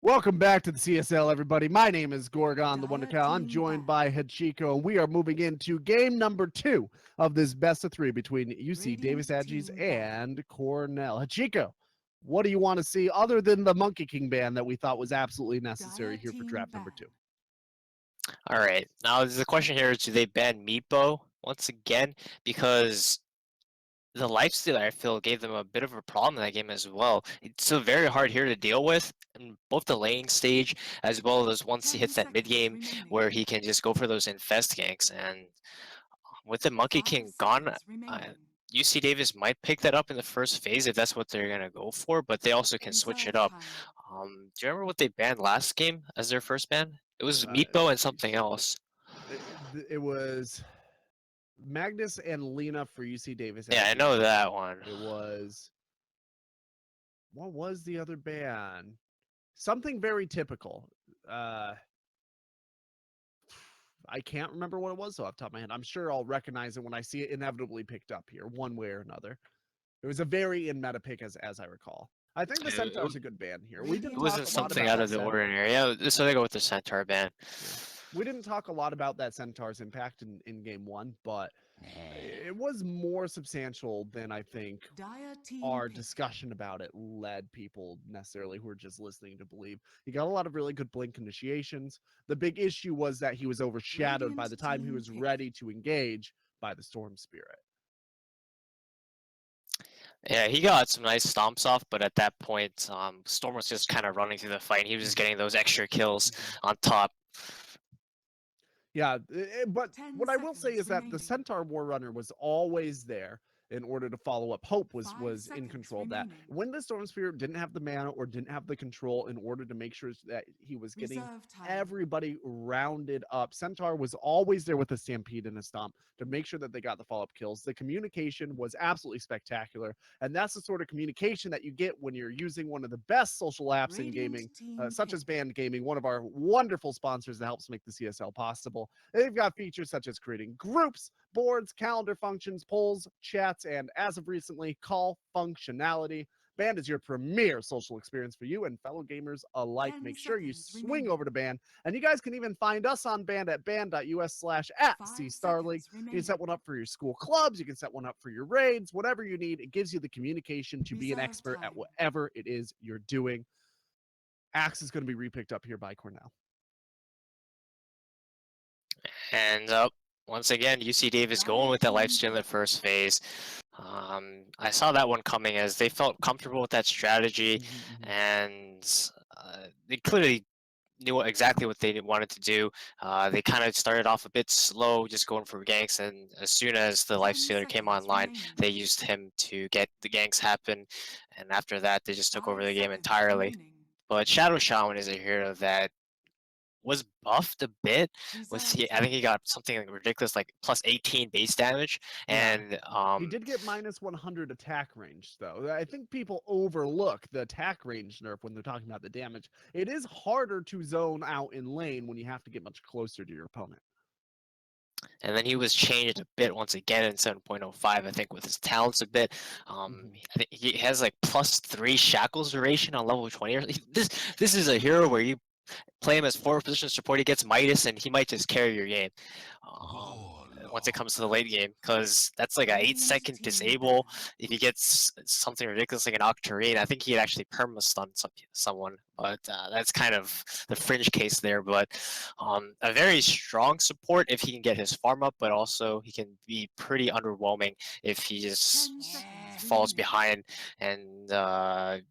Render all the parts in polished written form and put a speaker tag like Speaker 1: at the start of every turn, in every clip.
Speaker 1: Welcome back to the CSL, everybody. My name is Gorgon, the Wonder Cow. I'm joined by Hachiko, and we are moving into game number 2 of this best of 3 between UC Davis Aggies and Cornell. Hachiko, what do you want to see other than the Monkey King ban that we thought was absolutely necessary here for draft number 2?
Speaker 2: All right. Now, the question here is, do they ban Meepo once again? Because the lifesteal, I feel, gave them a bit of a problem in that game as well. It's so very hard here to deal with in both the lane stage as well as once he hits that mid game where he can just go for those infest ganks. And with the Monkey King gone, UC Davis might pick that up in the first phase if that's what they're gonna go for, but they also can switch it up. Do you remember what they banned last game as their first ban? It was Meepo and something else.
Speaker 1: It was Magnus and Lena for UC Davis Aggies.
Speaker 2: Yeah, I know that one.
Speaker 1: It was... What was the other ban? Something very typical. I can't remember what it was off the top of my head. I'm sure I'll recognize it when I see it inevitably picked up here, one way or another. It was a very in-meta pick, as I recall. I think the Centaur's a good ban here. We didn't
Speaker 2: It
Speaker 1: talk
Speaker 2: wasn't
Speaker 1: a lot
Speaker 2: something
Speaker 1: about
Speaker 2: out
Speaker 1: that
Speaker 2: of the
Speaker 1: Centaur.
Speaker 2: ordinary. Yeah, so they go with the Centaur ban.
Speaker 1: Yeah. We didn't talk a lot about that Centaur's impact in game 1, but it was more substantial than I think our discussion about it led people necessarily who are just listening to believe. He got a lot of really good blink initiations. The big issue was that he was overshadowed by the time he was ready to engage by the Storm Spirit.
Speaker 2: Yeah, he got some nice stomps off, but at that point, Storm was just kind of running through the fight. He was just getting those extra kills on top.
Speaker 1: Yeah, but what I will say is that the Centaur War Runner was always there in order to follow up. Hope was in control of that. When the Storm Spirit didn't have the mana or didn't have the control in order to make sure that he was getting everybody rounded up, Centaur was always there with a Stampede and a Stomp to make sure that they got the follow-up kills. The communication was absolutely spectacular, and that's the sort of communication that you get when you're using one of the best social apps in gaming, such as Band Gaming, one of our wonderful sponsors that helps make the CSL possible. They've got features such as creating groups, boards, calendar functions, polls, chats, and as of recently, call functionality. Band is your premier social experience for you and fellow gamers alike. Make sure you swing over to Band, and you guys can even find us on Band at band.us/@CStarLeague. You can set one up for your school clubs, you can set one up for your raids, whatever you need. It gives you the communication to be an expert at whatever it is you're doing. Axe is going to be repicked up here by Cornell.
Speaker 2: And once again, UC Davis going with that lifesteal in the first phase. I saw that one coming as they felt comfortable with that strategy, and they clearly knew exactly what they wanted to do. They kind of started off a bit slow, just going for ganks, and as soon as the lifestealer came online, they used him to get the ganks happen, and after that, they just took over the game entirely. But Shadow Shaman is a hero that was buffed a bit. I think he got something like ridiculous, like plus 18 base damage, and
Speaker 1: he did get minus 100 attack range, though. I think people overlook the attack range nerf when they're talking about the damage. It is harder to zone out in lane when you have to get much closer to your opponent.
Speaker 2: And then he was changed a bit once again in 7.05, I think, with his talents a bit. I think he has like +3 shackles duration on level 20. This is a hero where you play him as forward position support, he gets Midas, and he might just carry your game once it comes to the late game, because that's like an 8-second disable. If he gets something ridiculous like an Octarine, I think he'd actually perma-stun someone, but that's kind of the fringe case there. But a very strong support if he can get his farm up, but also he can be pretty underwhelming if he just falls behind and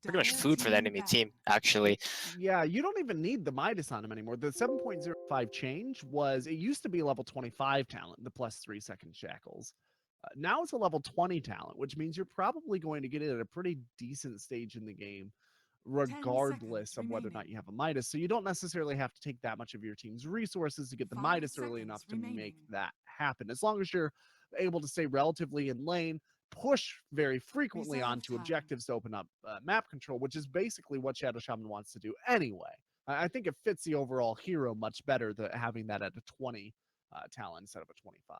Speaker 2: pretty much food for the enemy team, actually.
Speaker 1: Yeah, you don't even need the Midas on him anymore. The 7.05 change was, it used to be level 25 talent, the +3 second shackles. Now it's a level 20 talent, which means you're probably going to get it at a pretty decent stage in the game, regardless of whether or not you have a Midas. So you don't necessarily have to take that much of your team's resources to get the Midas early enough to make that happen. As long as you're able to stay relatively in lane, push very frequently onto objectives to open up map control, which is basically what Shadow Shaman wants to do anyway. I think it fits the overall hero much better having that at a 20 talent instead of a 25.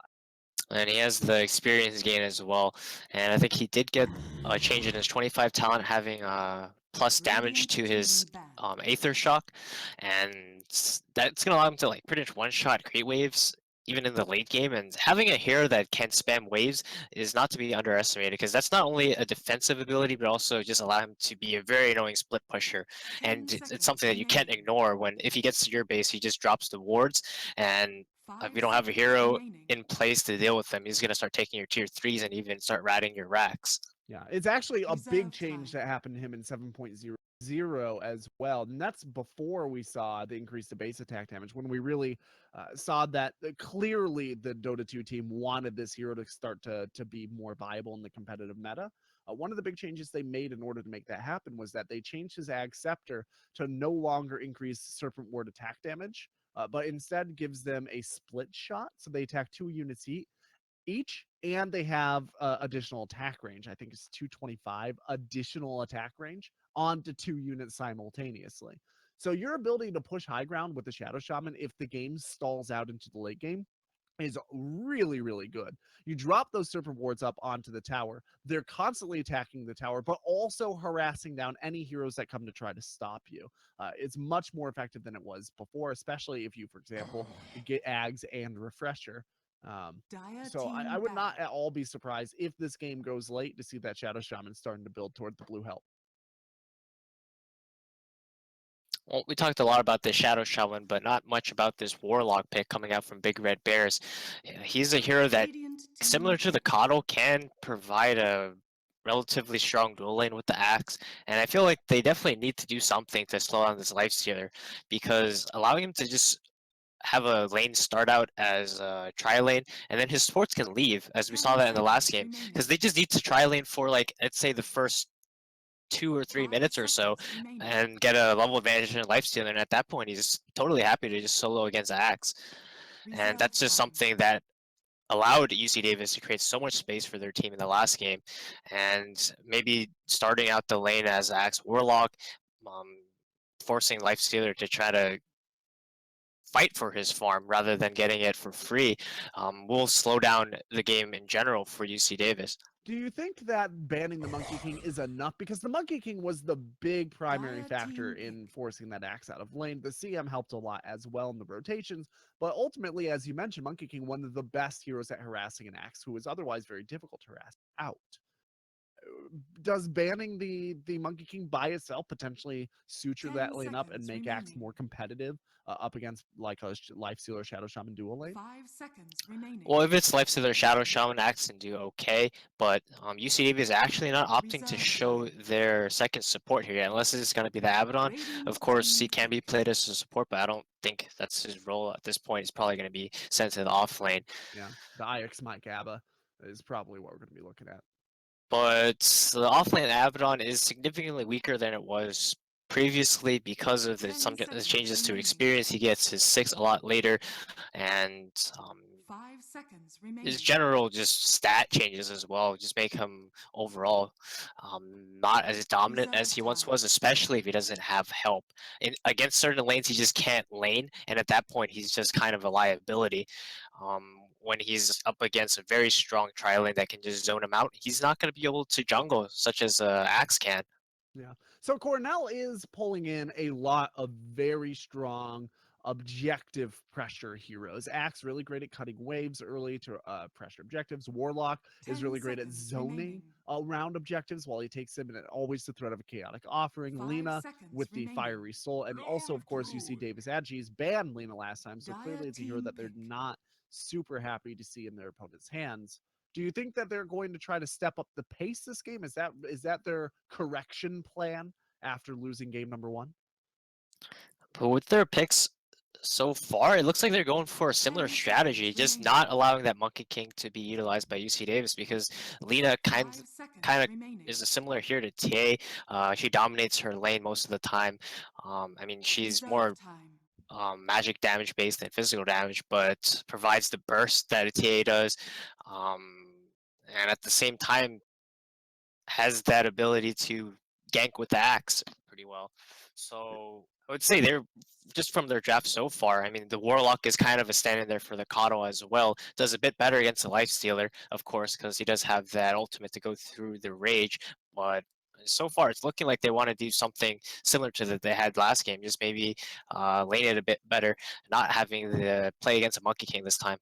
Speaker 2: And he has the experience gain as well. And I think he did get a change in his 25 talent, having plus damage to his Aether Shock, and that's gonna allow him to like pretty much one-shot create waves even in the late game. And having a hero that can spam waves is not to be underestimated because that's not only a defensive ability but also just allow him to be a very annoying split pusher. And it's something that you can't ignore when if he gets to your base, he just drops the wards, and if you don't have a hero in place to deal with them, he's gonna start taking your tier threes and even start ratting your racks.
Speaker 1: Yeah, it's actually a big change that happened to him in 7.00 as well. And that's before we saw the increase to base attack damage, when we really saw that clearly the Dota 2 team wanted this hero to start to be more viable in the competitive meta. One of the big changes they made in order to make that happen was that they changed his Ag Scepter to no longer increase Serpent Ward attack damage, but instead gives them a split shot. So they attack 2 units each, and they have additional attack range. I think it's 225 additional attack range onto 2 units simultaneously. So your ability to push high ground with the Shadow Shaman if the game stalls out into the late game is really, really good. You drop those serpent wards up onto the tower. They're constantly attacking the tower, but also harassing down any heroes that come to try to stop you. It's much more effective than it was before, especially if you, for example, get Ags and Refresher. Um, so I would not at all be surprised if this game goes late to see that Shadow Shaman starting to build toward the blue help.
Speaker 2: Well, we talked a lot about the Shadow Shaman, but not much about this Warlock pick coming out from Big Red Bears. He's a hero that, similar to the Coddle, can provide a relatively strong dual lane with the axe, and I feel like they definitely need to do something to slow down this Lifestealer, because allowing him to just have a lane start out as a tri lane, and then his supports can leave, as we saw that in the last game, because they just need to tri lane for like, let's say, the first 2 or 3 minutes or so and get a level advantage and life steal. And at that point, he's totally happy to just solo against Axe. And that's just something that allowed UC Davis to create so much space for their team in the last game. And maybe starting out the lane as Axe Warlock, um, forcing Life Stealer to try to fight for his farm rather than getting it for free, will slow down the game in general for UC Davis.
Speaker 1: Do you think that banning the Monkey King is enough? Because the Monkey King was the big primary factor in forcing that axe out of lane. The CM helped a lot as well in the rotations, but ultimately, as you mentioned, Monkey King, one of the best heroes at harassing an axe, who is otherwise very difficult to harass out. Does banning the Monkey King by itself potentially suture that lane up and make Axe more competitive up against like a Life Stealer Shadow Shaman dual lane?
Speaker 2: Well, if it's Life Stealer Shadow Shaman, Axe can do okay, but UCDB is actually not opting to show their second support here yet, unless it's going to be the Abaddon. Of course, he can be played as a support, but I don't think that's his role at this point. He's probably going to be sent to the off lane.
Speaker 1: Yeah, the IX Mike Abba is probably what we're going to be looking at.
Speaker 2: But the offlane Abaddon is significantly weaker than it was previously because of the changes to experience. He gets his 6 a lot later, and his general just stat changes as well just make him overall not as dominant as he once was, especially if he doesn't have help. Against certain lanes, he just can't lane, and at that point, he's just kind of a liability. When he's up against a very strong tri lane that can just zone him out, he's not going to be able to jungle, such as Axe can.
Speaker 1: Yeah. So Cornell is pulling in a lot of very strong objective pressure heroes. Axe really great at cutting waves early to pressure objectives. Warlock is really great at zoning around objectives while he takes them, and always the threat of a chaotic offering. Lena with the fiery soul, and also of course you see Davis Adji's banned Lena last time, so clearly it's a hero that they're not super happy to see in their opponent's hands. Do you think that they're going to try to step up the pace this game? Is that their correction plan after losing game number 1?
Speaker 2: But with their picks so far, it looks like they're going for a similar strategy, just not allowing that Monkey King to be utilized by UC Davis, because Lena kind of is a similar here to TA. She dominates her lane most of the time. I mean, she's more magic damage based than physical damage, but provides the burst that a TA does, and at the same time has that ability to gank with the axe pretty well. So I would say they're just from their draft so far. I mean, the Warlock is kind of a stand-in there for the Kato as well. Does a bit better against the Life Stealer, of course, because he does have that ultimate to go through the Rage. But So far, it's looking like they want to do something similar to that they had last game, just maybe lane it a bit better, not having the play against a Monkey King this time.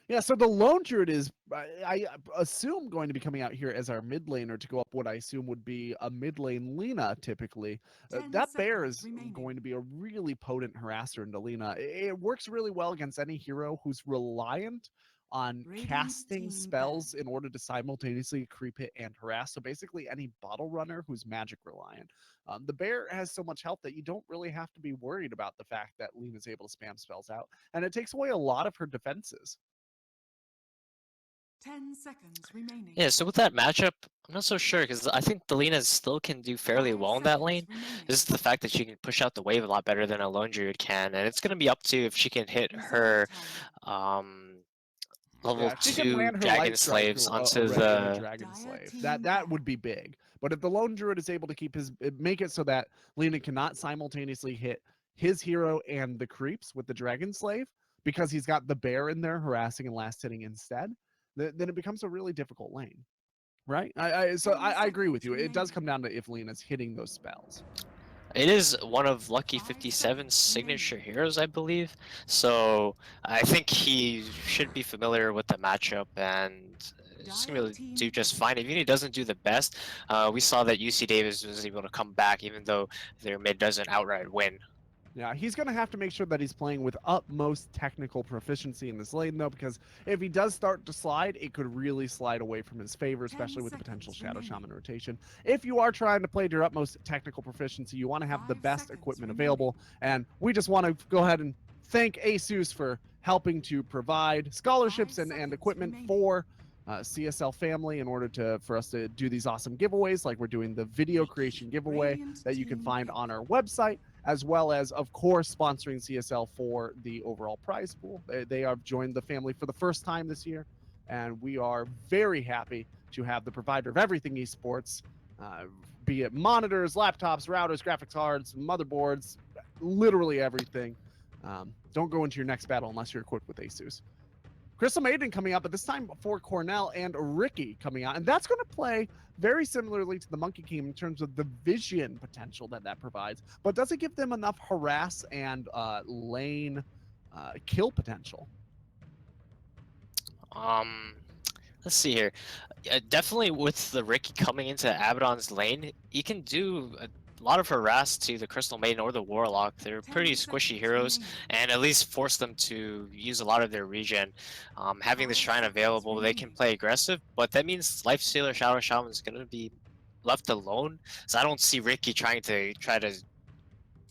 Speaker 1: Yeah, so the Lone Druid is, I assume, going to be coming out here as our mid laner to go up what I assume would be a mid lane Lina typically. That bear is going to be a really potent harasser into Lina. It works really well against any hero who's reliant on casting spells in order to simultaneously creep hit and harass. So basically any bottle runner who's magic reliant. The bear has so much health that you don't really have to be worried about the fact that Lina's able to spam spells out. And it takes away a lot of her defenses.
Speaker 3: 10 seconds remaining.
Speaker 2: Yeah, so with that matchup, I'm not so sure because I think the Lina still can do fairly well in that lane. This is the fact that she can push out the wave a lot better than a Lone Druid can, and it's going to be up to if she can hit her level
Speaker 1: Yeah, she can
Speaker 2: 2
Speaker 1: land her
Speaker 2: Dragon
Speaker 1: light strike
Speaker 2: Slaves
Speaker 1: to
Speaker 2: onto
Speaker 1: a regular
Speaker 2: the...
Speaker 1: dragon slave. That would be big. But if the Lone Druid is able to keep make it so that Lina cannot simultaneously hit his hero and the creeps with the dragon slave because he's got the bear in there harassing and last hitting instead, then it becomes a really difficult lane. Right? I agree with you. It does come down to if Lina's hitting those spells.
Speaker 2: It is one of Lucky 57's signature heroes, I believe. So I think he should be familiar with the matchup and just gonna be able to do just fine. Even if he doesn't do the best, we saw that UC Davis was able to come back, even though their mid doesn't outright win.
Speaker 1: Yeah, he's going to have to make sure that he's playing with utmost technical proficiency in this lane, though, because if he does start to slide, it could really slide away from his favor, especially with the potential Shadow Shaman rotation. If you are trying to play to your utmost technical proficiency, you want to have the best equipment available, and we just want to go ahead and thank ASUS for helping to provide scholarships and equipment for CSL family in order for us to do these awesome giveaways, like we're doing the video creation giveaway that you can find on our website, as well as, of course, sponsoring CSL for the overall prize pool. They have joined the family for the first time this year, and we are very happy to have the provider of everything esports, be it monitors, laptops, routers, graphics cards, motherboards, literally everything. Don't go into your next battle unless you're equipped with ASUS. Crystal Maiden coming out, but this time for Cornell, and Ricky coming out. And that's going to play very similarly to the Monkey King in terms of the vision potential that provides. But does it give them enough harass and lane kill potential?
Speaker 2: Let's see here. Definitely with the Ricky coming into Abaddon's lane, he can do a lot of harass to the Crystal Maiden or the Warlock. They're pretty squishy heroes, and at least force them to use a lot of their regen. Having the Shrine available, they can play aggressive, but that means Lifestealer Shadow Shaman is going to be left alone. So I don't see Ricky try to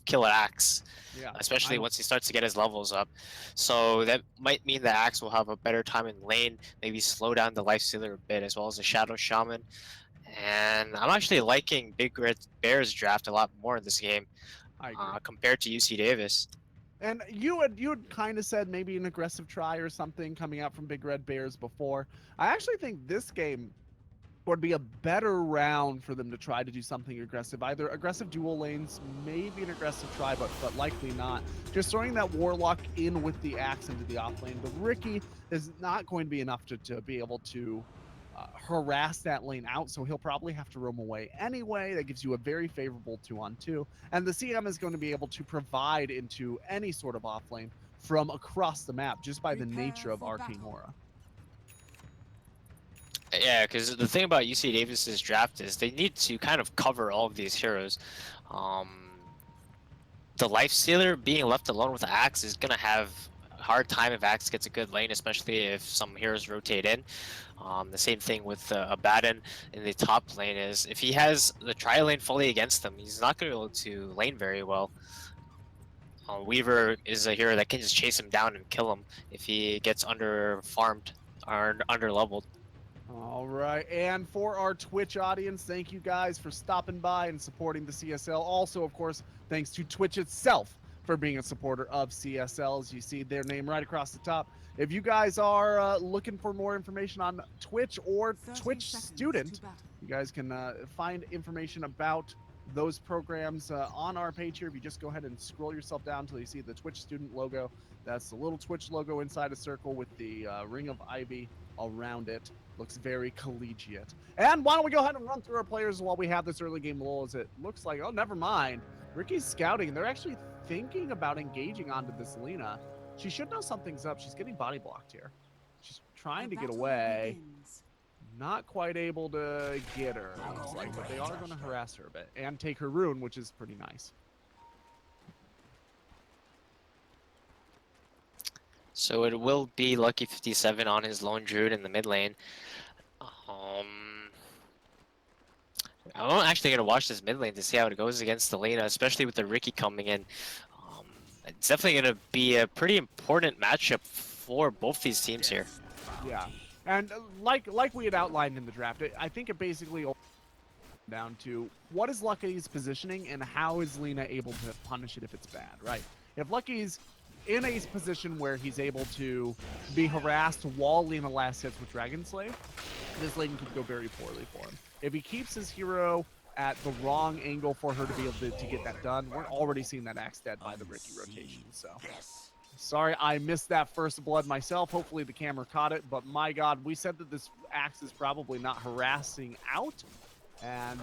Speaker 2: kill an Axe.
Speaker 1: Yeah,
Speaker 2: especially once he starts to get his levels up. So that might mean the Axe will have a better time in lane, maybe slow down the Lifestealer a bit, as well as the Shadow Shaman. And I'm actually liking Big Red Bear's draft a lot more in this game compared to UC Davis.
Speaker 1: And you had kind of said maybe an aggressive try or something coming out from Big Red Bears before. I actually think this game would be a better round for them to try to do something aggressive. Either aggressive dual lanes, maybe an aggressive try, but likely not. Just throwing that Warlock in with the Axe into the off lane. But Ricky is not going to be enough to be able to harass that lane out, so he'll probably have to roam away anyway. That gives you a very favorable 2-on-2. And the CM is going to be able to provide into any sort of off lane from across the map just by the nature of Arcane Aura.
Speaker 2: Yeah, because the thing about UC Davis's draft is they need to kind of cover all of these heroes. The Lifestealer being left alone with the Axe is going to have a hard time if Axe gets a good lane, especially if some heroes rotate in. The same thing with Abaddon in the top lane is if he has the tri-lane fully against him, he's not going to be able to lane very well. Weaver is a hero that can just chase him down and kill him if he gets under farmed or under leveled.
Speaker 1: All right, and for our Twitch audience, thank you guys for stopping by and supporting the CSL. Also, of course, thanks to Twitch itself for being a supporter of CSL, as you see their name right across the top. If you guys are looking for more information on Twitch or Twitch Student, you guys can find information about those programs on our page here. If you just go ahead and scroll yourself down until you see the Twitch Student logo. That's the little Twitch logo inside a circle with the Ring of Ivy around it. Looks very collegiate. And why don't we go ahead and run through our players while we have this early game lull, as it looks like, oh, never mind. Ricky's scouting, and they're actually thinking about engaging onto this Lena. She should know something's up. She's getting body blocked here. She's trying to get away. Not quite able to get her, it looks like, but they are going to harass her a bit and take her rune, which is pretty nice.
Speaker 2: So it will be Lucky 57 on his lone druid in the mid lane. I'm actually going to watch this mid lane to see how it goes against the Lena, especially with the Ricky coming in. It's definitely going to be a pretty important matchup for both these teams here.
Speaker 1: Yeah, and like we had outlined in the draft, I think it basically down to what is Lucky's positioning and how is Lena able to punish it if it's bad, right? If Lucky's in a position where he's able to be harassed while Lena last hits with Dragon Slave, this lane could go very poorly for him. If he keeps his hero at the wrong angle for her to be able to get that done, we're already seeing that axe dead by the Ricky rotation. So sorry I missed that first blood myself. Hopefully the camera caught it, but my god, we said that this axe is probably not harassing out, and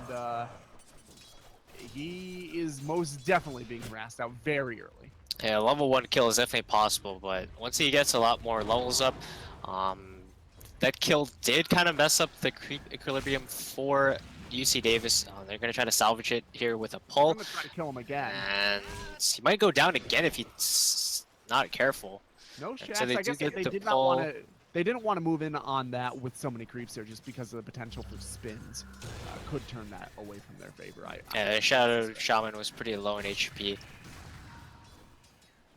Speaker 1: he is most definitely being harassed out very early.
Speaker 2: Yeah, level 1 kill is definitely possible, but once he gets a lot more levels up, that kill did kind of mess up the creep equilibrium for UC Davis. They're going to try to salvage it here with a pull.
Speaker 1: I'm going to try to kill him again.
Speaker 2: And he might go down again if he's not careful.
Speaker 1: No shit.
Speaker 2: So
Speaker 1: I guess they did not want to. They didn't want to move in on that with so many creeps there, just because of the potential for spins could turn that away from their favor.
Speaker 2: Yeah, Shadow Shaman was pretty low in HP.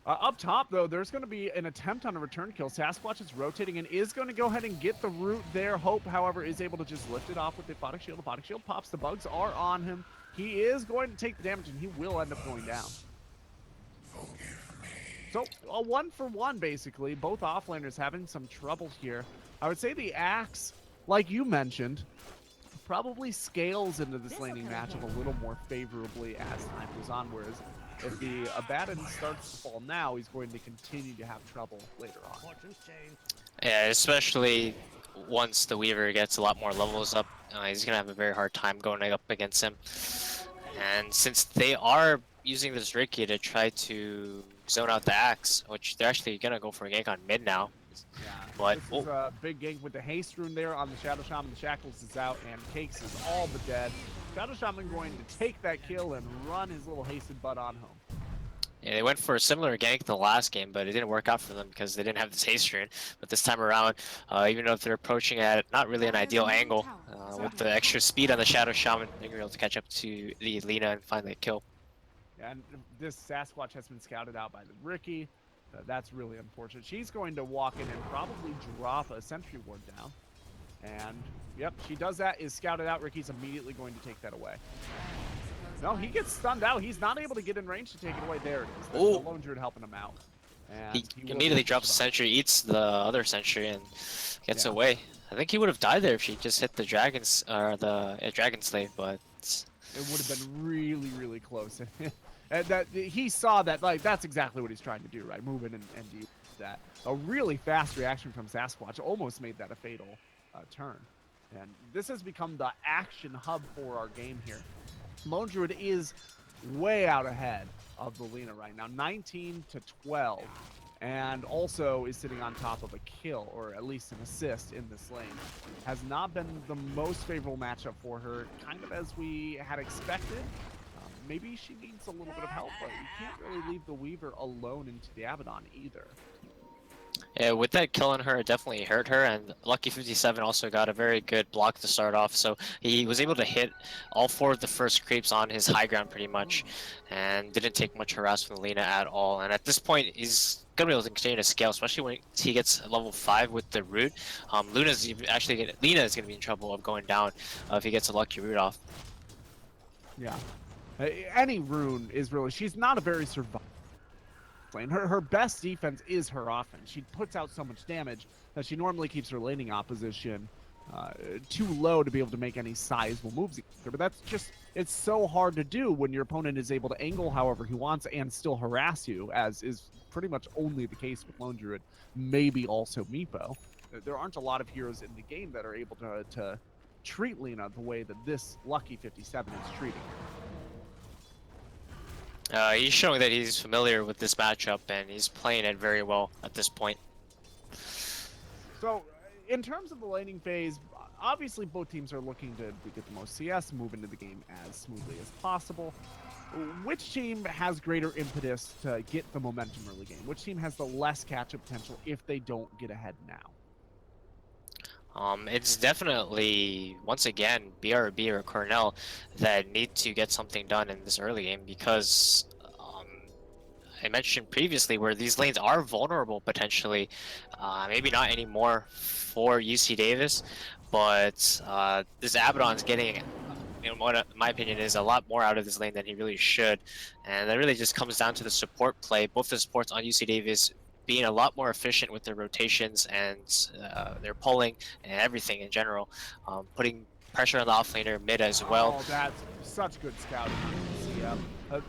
Speaker 1: Up top, though, there's going to be an attempt on a return kill. Sasquatch is rotating and is going to go ahead and get the root there. Hope, however, is able to just lift it off with the Aphotic Shield. Aphotic Shield pops. The bugs are on him. He is going to take the damage, and he will end up going down. So, a 1-for-1, basically. Both offlaners having some trouble here. I would say the Axe, like you mentioned, probably scales into this laning matchup a little more favorably as time goes on, whereas if the Abaddon starts to fall now, he's going to continue to have trouble later on.
Speaker 2: Yeah, especially once the Weaver gets a lot more levels up, he's going to have a very hard time going up against him. And since they are using this Ricky to try to zone out the Axe, which they're actually going to go for a gank on mid now.
Speaker 1: Yeah,
Speaker 2: but
Speaker 1: this is a big gank with the haste rune there on the Shadow Shaman. The Shackles is out, and Cakes is all but dead. Shadow Shaman going to take that kill and run his little hasted butt on home.
Speaker 2: Yeah, they went for a similar gank the last game, but it didn't work out for them because they didn't have this haste rune. But this time around, even though they're approaching at not really an ideal angle, with the extra speed on the Shadow Shaman, they're able to catch up to the Lena and find that kill.
Speaker 1: And this Sasquatch has been scouted out by the Ricky. That's really unfortunate. She's going to walk in and probably drop a sentry ward down. And, yep, she does that, is scouted out. Ricky's immediately going to take that away. No, he gets stunned out. He's not able to get in range to take it away. There it is. The lone druid helping him out. And
Speaker 2: he immediately drops the sentry, eats the other sentry, and gets away. I think he would have died there if she just hit the dragons, or the dragon slave, but
Speaker 1: it would have been really, really close. And that he saw that, like, that's exactly what he's trying to do, right? Move in and do that. A really fast reaction from Sasquatch almost made that a fatal turn. And this has become the action hub for our game here. Lone Druid is way out ahead of the Lena right now, 19-12, and also is sitting on top of a kill, or at least an assist in this lane. Has not been the most favorable matchup for her, kind of as we had expected. Maybe she needs a little bit of help, but you can't really leave the Weaver alone into the Abaddon either.
Speaker 2: Yeah, with that kill on her, it definitely hurt her, and Lucky 57 also got a very good block to start off, so he was able to hit all 4 of the first creeps on his high ground pretty much, and didn't take much harass from Lena at all. And at this point, he's going to be able to continue to scale, especially when he gets level 5 with the root. Lena is going to be in trouble of going down if he gets a lucky root off.
Speaker 1: Yeah. Any rune is really, she's not a very survivable lane. Her best defense is her offense. She puts out so much damage that she normally keeps her laning opposition too low to be able to make any sizable moves. But that's just, it's so hard to do when your opponent is able to angle however he wants and still harass you, as is pretty much only the case with Lone Druid, maybe also Meepo. There aren't a lot of heroes in the game that are able to treat Lina the way that this lucky 57 is treating her.
Speaker 2: He's showing that he's familiar with this matchup and he's playing it very well at this point.
Speaker 1: So, in terms of the laning phase, obviously both teams are looking to get the most CS, move into the game as smoothly as possible. Which team has greater impetus to get the momentum early game? Which team has the less catch-up potential if they don't get ahead now?
Speaker 2: It's definitely, once again, BRB or Cornell that need to get something done in this early game because I mentioned previously where these lanes are vulnerable potentially. Maybe not anymore for UC Davis, but this Abaddon's getting, what in my opinion is a lot more out of this lane than he really should. And that really just comes down to the support play. Both the supports on UC Davis being a lot more efficient with their rotations and their pulling and everything in general, putting pressure on the offlaner mid as well.
Speaker 1: Oh, that's such good scouting.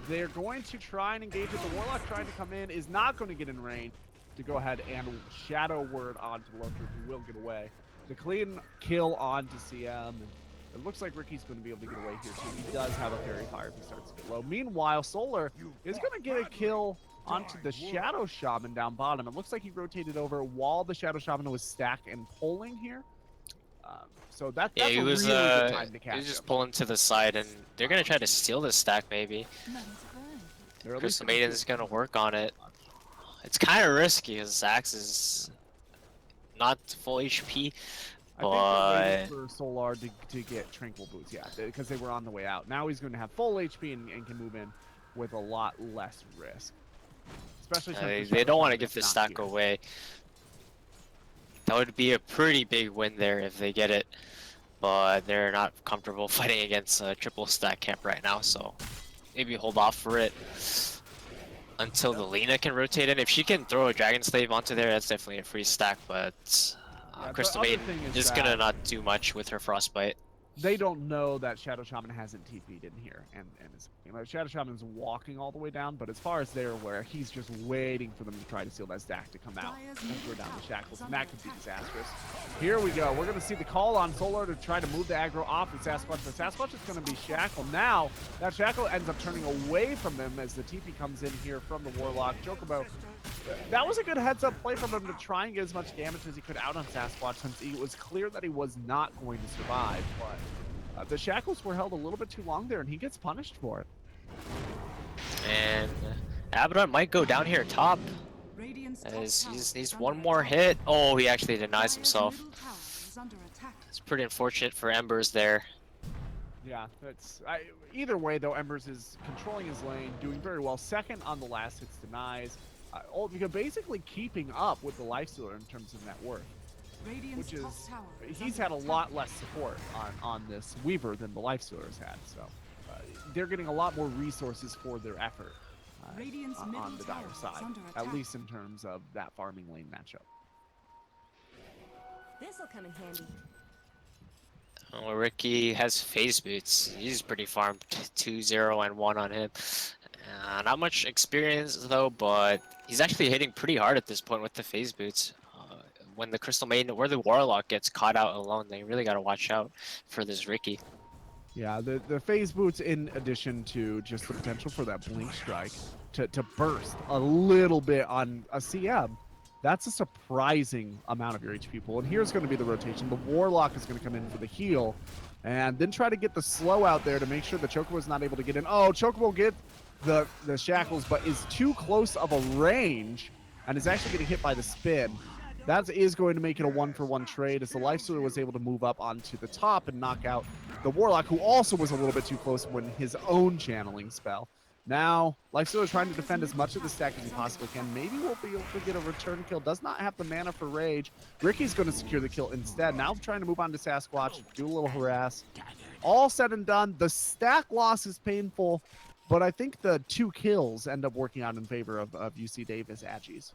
Speaker 1: They're going to try and engage it. The Warlock trying to come in is not going to get in range to go ahead and shadow word onto the Loafer, who will get away. The clean kill onto CM. And it looks like Ricky's going to be able to get away here too. He does have a fairy fire if he starts to get low. Meanwhile, Solar is going to get a kill onto the Shadow Shaman down bottom. It looks like he rotated over while the Shadow Shaman was stacked and pulling here. So that's
Speaker 2: yeah,
Speaker 1: a really good time to catch
Speaker 2: he was just
Speaker 1: him.
Speaker 2: pulling to the side, and they're going to try to steal this stack maybe. Crystal Maiden's going to work on it. It's kind of risky because Zax is not full HP.
Speaker 1: I think they're waiting for Solar to get Tranquil Boots, yeah, because they were on the way out. Now he's going to have full HP and can move in with a lot less risk. Especially since
Speaker 2: they don't want to give this stack away. That would be a pretty big win there if they get it, but they're not comfortable fighting against a triple stack camp right now, so maybe hold off for it until the Lina can rotate in. If she can throw a Dragon Slave onto there, that's definitely a free stack, but Crystal Maiden is gonna not do much with her Frostbite.
Speaker 1: They don't know that Shadow Shaman hasn't TP'd in here, and Shadow Shaman's walking all the way down, but as far as they're aware, he's just waiting for them to try to steal that stack to come out and throw down the shackles, and that could be disastrous. Here we go. We're going to see the call on Solar to try to move the aggro off the Sasquatch. The Sasquatch is going to be shackled. Now, that shackle ends up turning away from him as the TP comes in here from the Warlock. Chocobo, that was a good heads-up play from him to try and get as much damage as he could out on Sasquatch, since it was clear that he was not going to survive, but the shackles were held a little bit too long there, and he gets punished for it. And
Speaker 2: Abaddon might go down here top, as he just needs one more hit. Oh, he actually denies himself. It's pretty unfortunate for Embers there.
Speaker 1: Yeah, either way, though, Embers is controlling his lane, doing very well. Second on the last hits denies. Basically keeping up with the Lifestealer in terms of net worth. Which is, he's had a lot less support on this Weaver than the Lifestealers had, so they're getting a lot more resources for their effort on the Dire side, at least in terms of that farming lane matchup.
Speaker 3: This'll come in handy.
Speaker 2: Oh, Ricky has phase boots. He's pretty farmed 2-0 and 1 on him. Not much experience though, but he's actually hitting pretty hard at this point with the phase boots. When the Crystal Maiden or the Warlock gets caught out alone, they really got to watch out for this Ricky.
Speaker 1: Yeah, the phase boots, in addition to just the potential for that blink strike to burst a little bit on a CM, that's a surprising amount of your HP pool. And here's going to be the rotation. The Warlock is going to come in for the heal and then try to get the slow out there to make sure the Chocobo is not able to get in. Oh, Chocobo get the shackles, but is too close of a range and is actually getting hit by the spin. That is going to make it a 1-for-1 trade, as the Lifestealer was able to move up onto the top and knock out the Warlock, who also was a little bit too close when his own channeling spell. Now, Lifestealer trying to defend as much of the stack as he possibly can. Maybe we'll be able to get a return kill. Does not have the mana for Rage. Ricky's going to secure the kill instead. Now trying to move on to Sasquatch, do a little harass. All said and done, the stack loss is painful, but I think the 2 kills end up working out in favor of UC Davis Aggies.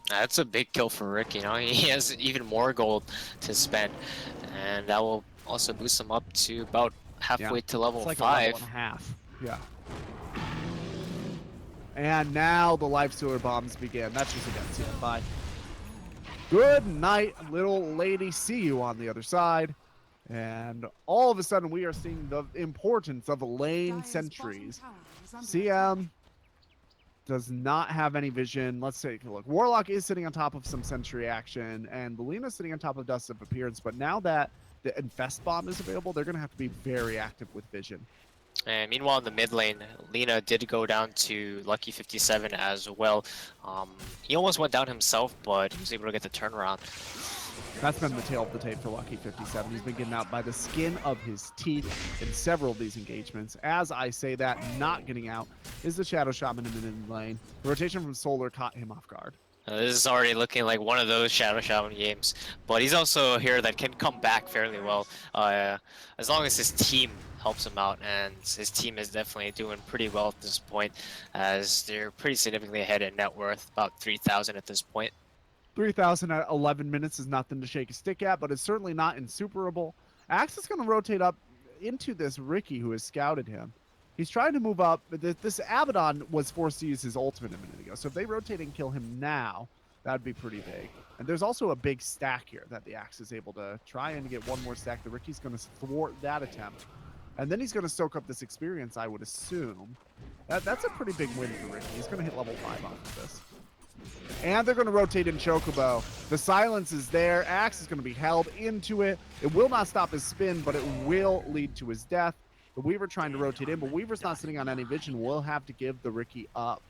Speaker 2: That's a big kill for Rick, you know, he has even more gold to spend, and that will also boost him up to about halfway to level 5.
Speaker 1: A level and a half. Yeah. And now the Lifestealer bombs begin. That's just against CFI. Good night, little lady. See you on the other side. And all of a sudden, we are seeing the importance of lane sentries. CM does not have any vision. Let's take a look. Warlock is sitting on top of some sentry action, and Lina's sitting on top of Dust of Appearance. But now that the Infest Bomb is available, they're going to have to be very active with vision.
Speaker 2: And meanwhile, in the mid lane, Lina did go down to Lucky 57 as well. He almost went down himself, but he was able to get the turnaround.
Speaker 1: That's been the tail of the tape for Lucky 57. He's been getting out by the skin of his teeth in several of these engagements. As I say that, not getting out is the Shadow Shaman in the mid lane. The rotation from Solar caught him off guard.
Speaker 2: This is already looking like one of those Shadow Shaman games, but he's also a hero that can come back fairly well, as long as his team helps him out, and his team is definitely doing pretty well at this point, as they're pretty significantly ahead in net worth, about 3,000 at this point.
Speaker 1: 3,000 at 11 minutes is nothing to shake a stick at, but it's certainly not insuperable. Axe is going to rotate up into this Ricky who has scouted him. He's trying to move up, but this Abaddon was forced to use his ultimate a minute ago. So if they rotate and kill him now, that would be pretty big. And there's also a big stack here that the Axe is able to try and get one more stack. The Ricky's going to thwart that attempt. And then he's going to soak up this experience, I would assume. That's a pretty big win for Ricky. He's going to hit level 5 off of this. And they're going to rotate in Chocobo. The silence is there. Axe is going to be held into it. It will not stop his spin, but it will lead to his death. The Weaver trying to rotate in, but Weaver's not sitting on any vision. We'll have to give the Ricky up.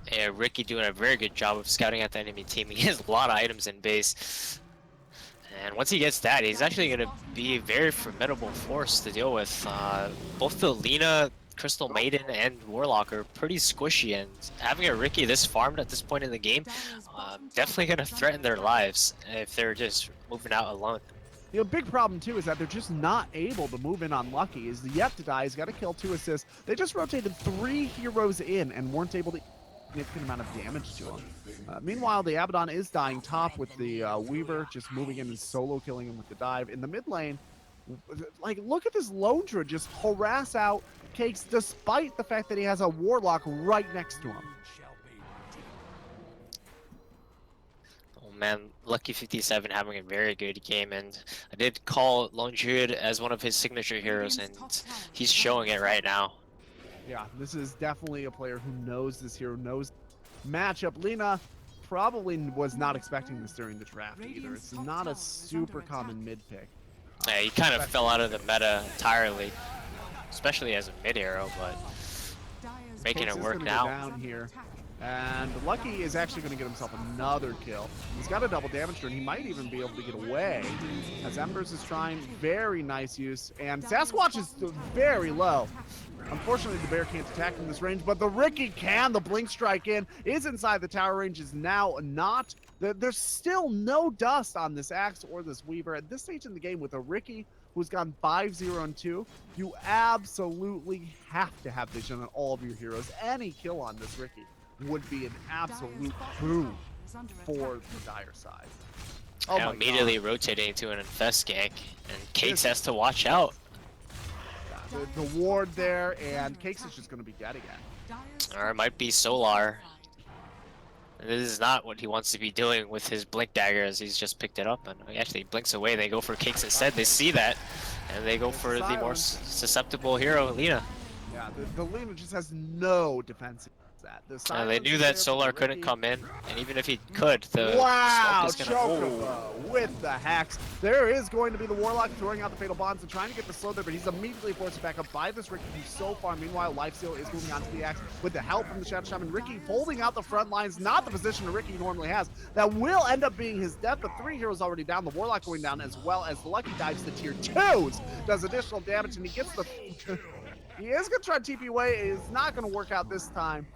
Speaker 2: Yeah, Ricky doing a very good job of scouting out the enemy team. He has a lot of items in base. And once he gets that, he's actually going to be a very formidable force to deal with. Both the Lina, Crystal Maiden, and Warlock are pretty squishy, and having a Ricky this farmed at this point in the game, definitely going to threaten their lives if they're just moving out alone.
Speaker 1: The big problem, too, is that they're just not able to move in on Lucky. He's yet to die. He's got to kill 2 assists. They just rotated 3 heroes in and weren't able to significant amount of damage to him. Meanwhile, the Abaddon is dying top with the Weaver just moving in and solo killing him with the dive. In the mid lane, like, look at this Lone Druid just harass out Cakes despite the fact that he has a Warlock right next to him.
Speaker 2: Oh man, Lucky 57 having a very good game, and I did call Lone Druid as one of his signature heroes, and he's showing it right now.
Speaker 1: Yeah, this is definitely a player who knows this hero, knows matchup. Lina probably was not expecting this during the draft either. It's not a super common mid pick.
Speaker 2: Yeah, he kind of fell out of the meta entirely, especially as a mid hero, but making it work now.
Speaker 1: Down here. And Lucky is actually going to get himself another kill. He's got a double damage turn. He might even be able to get away. As Embers is trying, very nice use. And Sasquatch is very low. Unfortunately, the bear can't attack from this range, but the Ricky can. The blink strike in is inside the tower range, is now not. There's still no dust on this Axe or this Weaver. At this stage in the game, with a Ricky who's gone 5-0-2, you absolutely have to have vision on all of your heroes. Any kill on this Ricky would be an absolute boom for the Dire side.
Speaker 2: Oh, now immediately rotating to an Infest gank, and Cakes has to watch out.
Speaker 1: The ward there, and Cakes is just going to be dead again.
Speaker 2: Or it might be Solar. This is not what he wants to be doing with his Blink Dagger, as he's just picked it up, and he actually blinks away. They go for Cakes instead. They see that, and they go for the more susceptible hero, Lina.
Speaker 1: Yeah, the Lina just has no defense.
Speaker 2: They knew that Solar couldn't come in, and even if he could, the
Speaker 1: wow,
Speaker 2: smoke is gonna
Speaker 1: with the hacks. There is going to be the Warlock throwing out the Fatal Bonds and trying to get the slow there, but he's immediately forced back up by this Ricky who's so far. Meanwhile, Lifesteal is moving on to the Axe with the help from the Shadow Shaman. Ricky folding out the front lines, not the position that Ricky normally has. That will end up being his death, but 3 heroes already down. The Warlock going down, as well as the Lucky dives to tier 2s, does additional damage, and he gets the... he is going to try to TP away. It is not going to work out this time.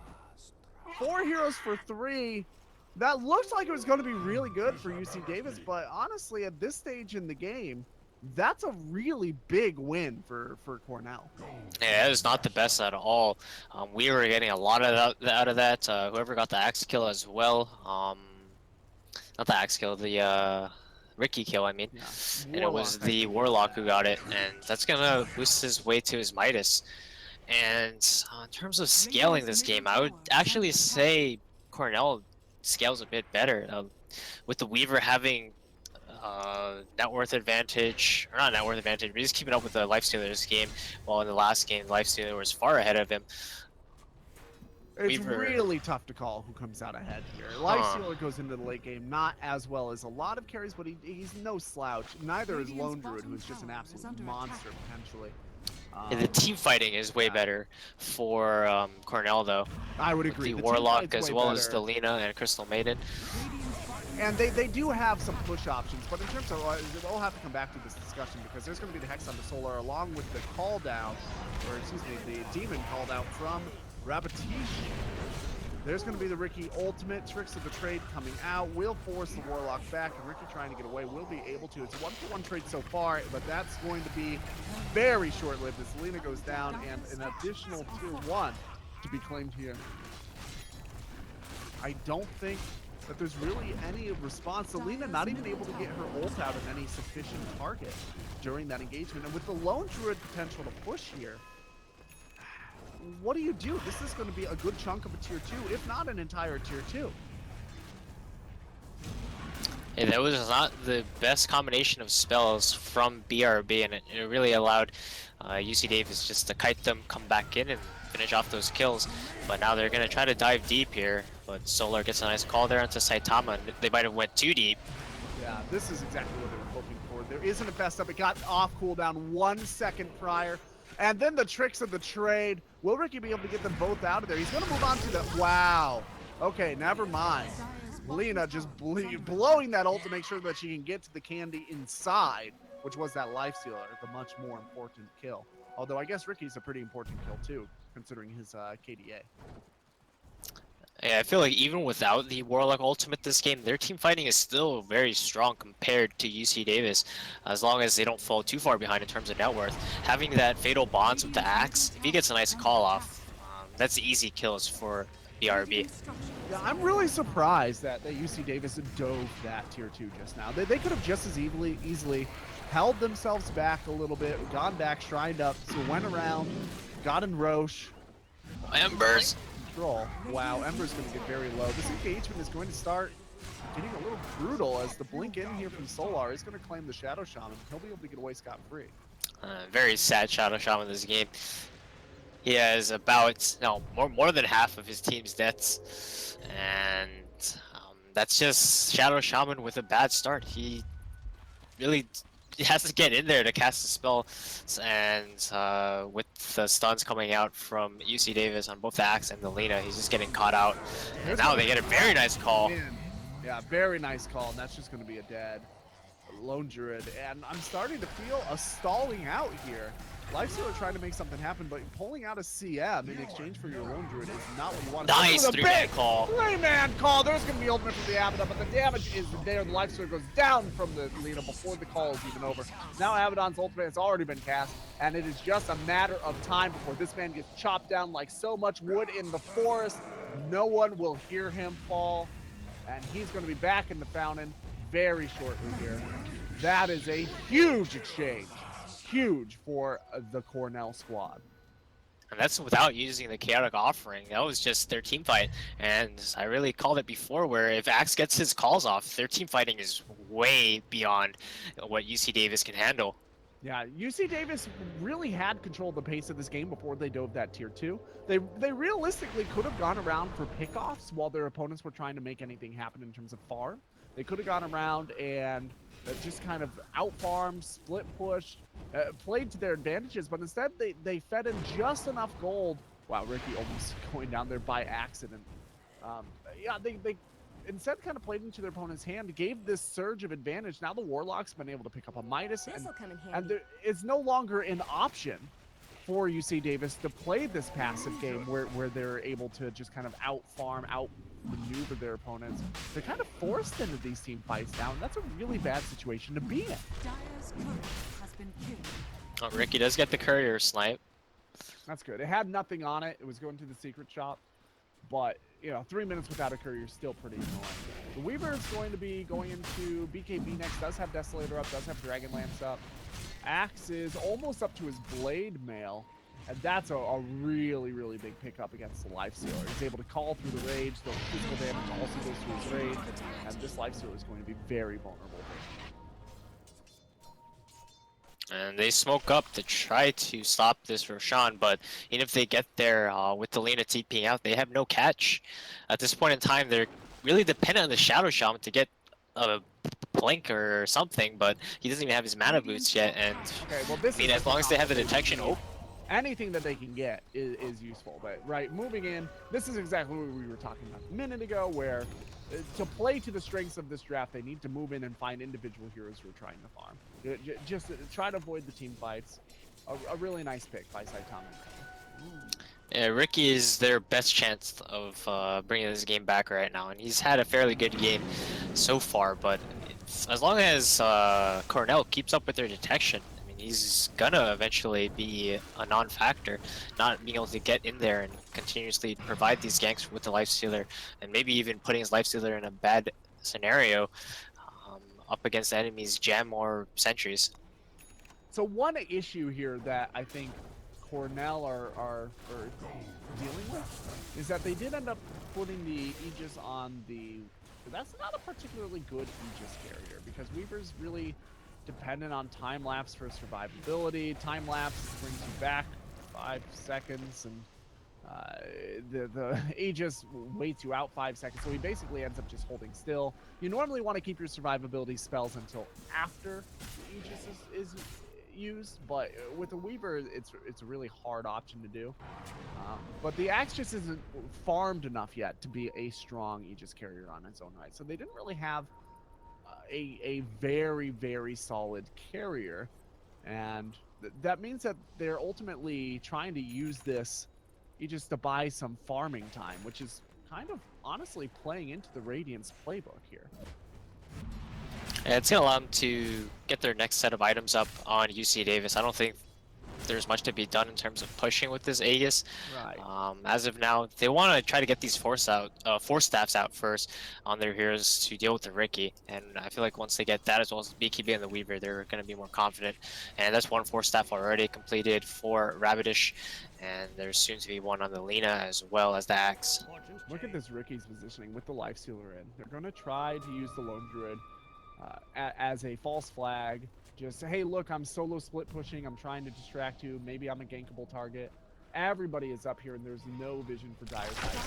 Speaker 1: 4 heroes for 3. That looks like it was going to be really good for UC Davis, but honestly, at this stage in the game, that's a really big win for Cornell.
Speaker 2: Yeah, it was not the best at all. We were getting a lot of that, out of that. Whoever got the Axe kill as well. Not the Axe kill, the Ricky kill, I mean. Yeah. And it was the Warlock who got it, and that's going to boost his way to his Midas. And in terms of scaling this game, I would actually say Cornell scales a bit better. With the Weaver having net worth advantage, or not net worth advantage, but he's keeping up with the Lifestealer's game, while in the last game, Lifestealer was far ahead of him.
Speaker 1: It's
Speaker 2: Weaver,
Speaker 1: really tough to call who comes out ahead here.
Speaker 2: huh.
Speaker 1: Lifestealer goes into the late game not as well as a lot of carries, but he's no slouch. Neither is Lone Druid, who's just an absolute monster potentially.
Speaker 2: And the team fighting is way better for Cornell, though.
Speaker 1: I would
Speaker 2: With
Speaker 1: agree.
Speaker 2: the
Speaker 1: The
Speaker 2: Warlock
Speaker 1: team
Speaker 2: as
Speaker 1: fight's
Speaker 2: well
Speaker 1: way
Speaker 2: as the
Speaker 1: better.
Speaker 2: Lina and Crystal Maiden.
Speaker 1: And they do have some push options, but in terms of, we'll have to come back to this discussion because there's going to be the Hex on the Solar along with the call down, or excuse me, the Demon call down from Rabatish. There's going to be the Ricky ultimate, Tricks of the Trade coming out, will force the Warlock back, and Ricky trying to get away will be able to. It's a 1-for-1 trade so far, but that's going to be very short-lived as Lina goes down and an additional tier 1 to be claimed here. I don't think that there's really any response. Selena not even able to get her ult out of any sufficient target during that engagement. And with the Lone Druid potential to push here, what do? This is going to be a good chunk of a tier 2, if not an entire tier 2.
Speaker 2: Yeah, that was not the best combination of spells from BRB, and it really allowed UC Davis just to kite them, come back in, and finish off those kills. But now they're going to try to dive deep here, but Solar gets a nice call there onto Saitama, and they might have went too deep.
Speaker 1: Yeah, this is exactly what they were hoping for. There isn't a best up. It got off cooldown 1 second prior. And then the Tricks of the Trade. Will Ricky be able to get them both out of there? He's going to move on to the... Wow. Okay, never mind. Lina just blowing that ult to make sure that she can get to the candy inside, which was that Lifestealer, the much more important kill. Although I guess Ricky's a pretty important kill too, considering his KDA.
Speaker 2: Yeah, I feel like even without the Warlock ultimate this game, their team fighting is still very strong compared to UC Davis, as long as they don't fall too far behind in terms of net worth. Having that Fatal Bonds with the Axe, if he gets a nice call off, that's easy kills for BRB.
Speaker 1: Yeah, I'm really surprised that UC Davis dove that tier 2 just now. They could have just as easily held themselves back a little bit, gone back, shrined up, so went around, got in Roche.
Speaker 2: Embers!
Speaker 1: Wow, Ember's going to get very low. This engagement is going to start getting a little brutal as the blink in here from Solar is going to claim the Shadow Shaman. He'll be able to get away scot-free.
Speaker 2: Very sad Shadow Shaman this game. He has about more than half of his team's deaths, and that's just Shadow Shaman with a bad start. He really has to get in there to cast the spell, and with the stuns coming out from UC Davis on both the Axe and the Lina, he's just getting caught out. And now they get a very nice call.
Speaker 1: Yeah, very nice call, and that's just going to be a dead Lone Druid. And I'm starting to feel a stalling out here. Lifestealer trying to make something happen, but pulling out a CM in exchange for your Lone Druid is not what you want.
Speaker 2: Nice 3-man call.
Speaker 1: 3-man call. There's going to be ultimate from the Abaddon, but the damage is there. The Lifestealer goes down from the Lina before the call is even over. Now Abaddon's ultimate has already been cast, and it is just a matter of time before this man gets chopped down like so much wood in the forest. No one will hear him fall, and he's going to be back in the fountain very shortly here. That is a huge exchange. Huge for the Cornell squad.
Speaker 2: And that's without using the chaotic offering. That was just their team fight. And I really called it before, where if Axe gets his calls off, their team fighting is way beyond what UC Davis can handle.
Speaker 1: Yeah, UC Davis really had control of the pace of this game before they dove that tier 2. They realistically could have gone around for pickoffs while their opponents were trying to make anything happen in terms of farm. They could have gone around and just kind of out-farmed, split push, played to their advantages, but instead they fed in just enough gold. Wow, Ricky almost going down there by accident. Yeah, they instead kind of played into their opponent's hand, gave this surge of advantage. Now the Warlock's been able to pick up a Midas, and there is no longer an option for UC Davis to play this passive game where they're able to just kind of out-farm, out-maneuver their opponents. They're kind of forced into these team fights now, and that's a really bad situation to be in.
Speaker 2: Oh, Ricky does get the courier snipe.
Speaker 1: That's good. It had nothing on it. It was going to the secret shop. But, 3 minutes without a courier is still pretty annoying. The Weaver is going to be going into BKB next. Does have Desolator up, does have Dragonlance up. Axe is almost up to his Blade Mail. And that's a really, really big pickup against the Life Stealer. He's able to call through the rage, the physical damage also goes through his rage, and this Life Stealer is going to be very vulnerable.
Speaker 2: And they smoke up to try to stop this Roshan, but even if they get there with the Lena TPing out, they have no catch. At this point in time, they're really dependent on the Shadow Shaman to get a blink or something, but he doesn't even have his mana boots yet, and
Speaker 1: okay, well, this
Speaker 2: I mean, as long as they have the detection,
Speaker 1: anything that they can get is useful. But right, moving in, this is exactly what we were talking about a minute ago, where to play to the strengths of this draft, they need to move in and find individual heroes who are trying to farm. Just try to avoid the team fights. A really nice pick by Saitama.
Speaker 2: Yeah, Ricky is their best chance of bringing this game back right now, and he's had a fairly good game so far, but as long as Cornell keeps up with their detection, I mean, he's gonna eventually be a non-factor, not being able to get in there and continuously provide these ganks with the Lifestealer, and maybe even putting his Lifestealer in a bad scenario up against the enemy's Gem or Sentries.
Speaker 1: So one issue here that I think Cornell are dealing with is that they did end up putting the Aegis on the... That's not a particularly good Aegis carrier, because Weaver's really dependent on time-lapse for survivability. Time-lapse brings you back 5 seconds, and the Aegis waits you out 5 seconds, so he basically ends up just holding still. You normally want to keep your survivability spells until after the Aegis is used, but with the Weaver, it's a really hard option to do. But the Axe just isn't farmed enough yet to be a strong Aegis carrier on its own right. So they didn't really have a very, very solid carrier, and that means that they're ultimately trying to use this Aegis to buy some farming time, which is kind of honestly playing into the Radiant's playbook here.
Speaker 2: And it's going to allow them to get their next set of items up on UC Davis. I don't think there's much to be done in terms of pushing with this Aegis.
Speaker 1: Right.
Speaker 2: As of now, they want to try to get these force staffs out first on their heroes to deal with the Ricky. And I feel like once they get that, as well as the BKB and the Weaver, they're going to be more confident. And that's one force staff already completed for Rabbidish. And there's soon to be one on the Lena as well as the Axe.
Speaker 1: Look at this Ricky's positioning with the Lifestealer in. They're going to try to use the Lone Druid as a false flag. Just, hey, look, I'm solo split pushing. I'm trying to distract you. Maybe I'm a gankable target. Everybody is up here, and there's no vision for Dire side.